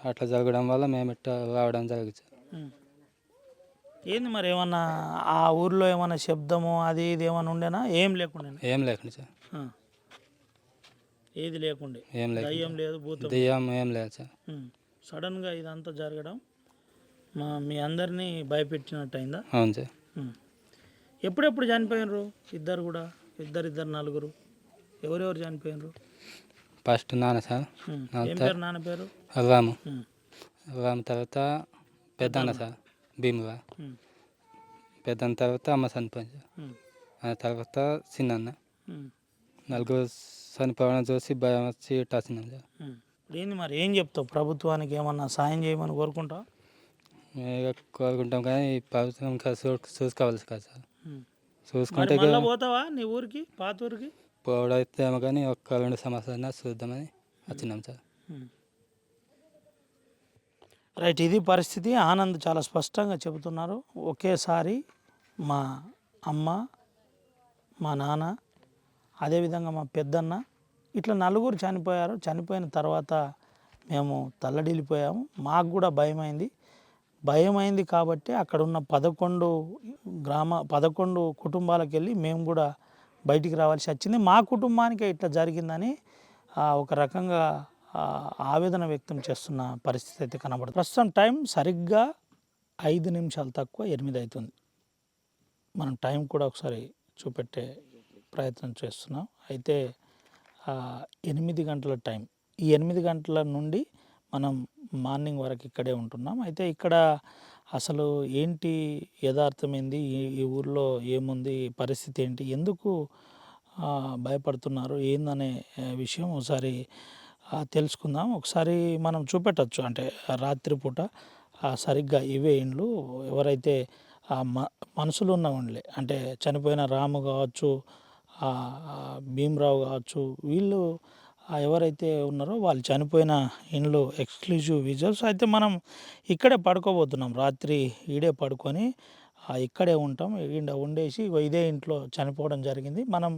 అట్లా జరగడం వల్ల మేము ఇట్లా రావడం జరిగింది సార్. ఏంది మరి, ఏమన్నా ఆ ఊర్లో ఏమన్నా శబ్దము అది ఇది ఏమైనా ఉండేనా? ఏం లేకుండా? ఏం లేకుండా సార్, ఏది లేకుండే? ఏం లేదు, దయ్యం లేదు, భూతం? దెయ్యం ఏం లేదు సార్. సడన్గా ఇదంతా జరగడం మీ అందరినీ భయపెట్టినట్టు అయిందా? అవును సార్. ఎప్పుడెప్పుడు చనిపోయినరు ఇద్దరు కూడా? ఇద్దరు నలుగురు ఎవరెవరు చనిపోయినరు? ఫస్ట్ నాన్న సార్. ఏం పేరు నాన్న పేరు? రాము. రాము తర్వాత పెద్దన్న సార్, భీముగా. పెద్దన్న తర్వాత అమ్మ చనిపోయింది సార్. ఆ తర్వాత చిన్నన్న. 4 చనిపోవడం చూసి భయం వచ్చి ఇట్లా వచ్చినాం సార్. ఏంది మరి, ఏం చెప్తావు? ప్రభుత్వానికి ఏమన్నా సాయం చేయమని కోరుకుంటావు? మేము కోరుకుంటాం కానీ ఈ ప్రభుత్వం ఇంకా చూసుకోవాలి కదా సార్. చూసుకుంటే మళ్ళీ పోతావా నీ ఊరికి, పాత ఊరికి? పోవడైతే ఏమో కానీ 1-2 సంవత్సరాలు చూద్దామని వచ్చినాం సార్. రైట్, ఇది పరిస్థితి. ఆనంద్ చాలా స్పష్టంగా చెబుతున్నారు. ఒకేసారి మా అమ్మ, మా నాన్న, అదేవిధంగా మా పెద్దన్న, ఇట్లా 4 చనిపోయారు. చనిపోయిన తర్వాత మేము తల్లడిల్లిపోయాము. మాకు కూడా భయమైంది కాబట్టి అక్కడ ఉన్న 11 కుటుంబాలకు వెళ్ళి మేము కూడా బయటికి రావాల్సి వచ్చింది. మా కుటుంబానికి ఇట్లా జరిగిందని ఒక రకంగా ఆవేదన వ్యక్తం చేస్తున్న పరిస్థితి అయితే కనబడుతుంది. ప్రస్తుతం టైం సరిగ్గా 5 నిమిషాలు తక్కువ 8 అవుతుంది. మనం టైం కూడా ఒకసారి చూపెట్టే ప్రయత్నం చేస్తున్నాం. అయితే 8 గంటల టైం. ఈ 8 గంటల నుండి మనం మార్నింగ్ వరకు ఇక్కడే ఉంటున్నాం. అయితే ఇక్కడ అసలు ఏంటి యథార్థం ఏంది, ఈ ఊర్లో ఏముంది, పరిస్థితి ఏంటి, ఎందుకు భయపడుతున్నారు ఏందనే విషయం ఒకసారి తెలుసుకుందాం. ఒకసారి మనం చూపెట్టచ్చు. అంటే రాత్రిపూట సరిగ్గా ఇవే ఇండ్లు, ఎవరైతే మనుషులు ఉన్న ఉండే, అంటే చనిపోయిన రాము కావచ్చు, భీమరావు కావచ్చు, వీళ్ళు ఎవరైతే ఉన్నారో వాళ్ళు చనిపోయిన ఇండ్లు ఎక్స్క్లూజివ్ విజువల్స్. అయితే మనం ఇక్కడే పడుకోబోతున్నాం. రాత్రి ఈడే పడుకొని ఇక్కడే ఉంటాం. ఉండేసి ఇదే ఇంట్లో చనిపోవడం జరిగింది. మనం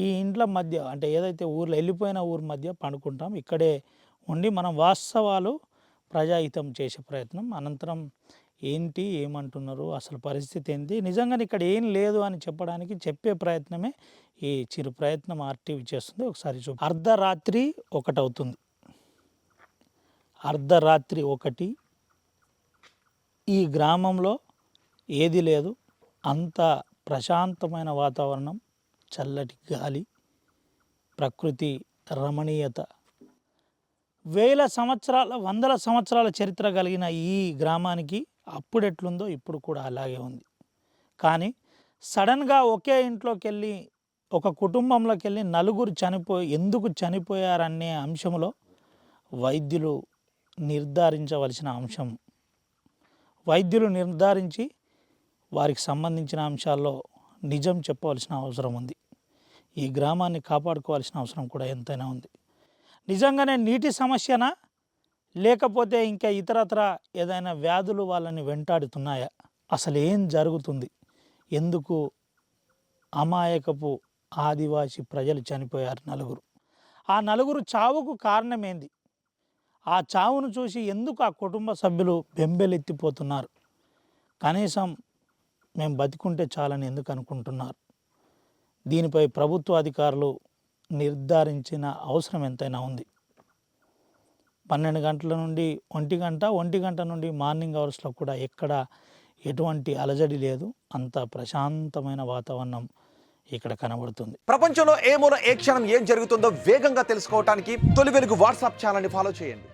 ఈ ఇంట్ల మధ్య, అంటే ఏదైతే ఊర్లో వెళ్ళిపోయిన ఊరి మధ్య పండుకుంటాం. ఇక్కడే ఉండి మనం వాస్తవాలు ప్రజాహితం చేసే ప్రయత్నం. అనంతరం ఏంటి, ఏమంటున్నారు, అసలు పరిస్థితి ఏంటి, నిజంగానే ఇక్కడ ఏం లేదు అని చెప్పే ప్రయత్నమే ఈ చిరు ప్రయత్నం ఆర్టీవీ చేస్తుంది. ఒకసారి అర్ధరాత్రి 1 అవుతుంది. అర్ధరాత్రి 1. ఈ గ్రామంలో ఏది లేదు, అంత ప్రశాంతమైన వాతావరణం, చల్లటి గాలి, ప్రకృతి రమణీయత, వందల సంవత్సరాల చరిత్ర కలిగిన ఈ గ్రామానికి అప్పుడు ఎట్లుందో ఇప్పుడు కూడా అలాగే ఉంది. కానీ సడన్గా ఒకే ఇంట్లోకి వెళ్ళి, ఒక కుటుంబంలోకి వెళ్ళి నలుగురు ఎందుకు చనిపోయారనే అంశంలో వైద్యులు నిర్ధారించవలసిన అంశం. వైద్యులు నిర్ధారించి వారికి సంబంధించిన అంశాల్లో నిజం చెప్పవలసిన అవసరం ఉంది. ఈ గ్రామాన్ని కాపాడుకోవాల్సిన అవసరం కూడా ఎంతైనా ఉంది. నిజంగానే నీటి సమస్యనా, లేకపోతే ఇంకా ఇతరత్ర ఏదైనా వ్యాధులు వాళ్ళని వెంటాడుతున్నాయా? అసలు ఏం జరుగుతుంది? ఎందుకు అమాయకపు ఆదివాసి ప్రజలు చనిపోయారు నలుగురు? ఆ నలుగురు చావుకు కారణమేంది? ఆ చావును చూసి ఎందుకు ఆ కుటుంబ సభ్యులు బెంబెలెత్తిపోతున్నారు? కనీసం మేము బతికుంటే చాలని ఎందుకు అనుకుంటున్నారు? దీనిపై ప్రభుత్వ అధికారులు నిర్ధారించిన అవసరం ఎంతైనా ఉంది. 12 గంటల నుండి 1 గంట నుండి మార్నింగ్ అవర్స్లో కూడా ఎక్కడ ఎటువంటి అలజడి లేదు. అంత ప్రశాంతమైన వాతావరణం ఇక్కడ కనబడుతుంది. ప్రపంచంలో ఏ మూల ఏ క్షణం ఏం జరుగుతుందో వేగంగా తెలుసుకోవడానికి తొలి వెలుగు వాట్సాప్ ఛానల్ని ఫాలో చేయండి.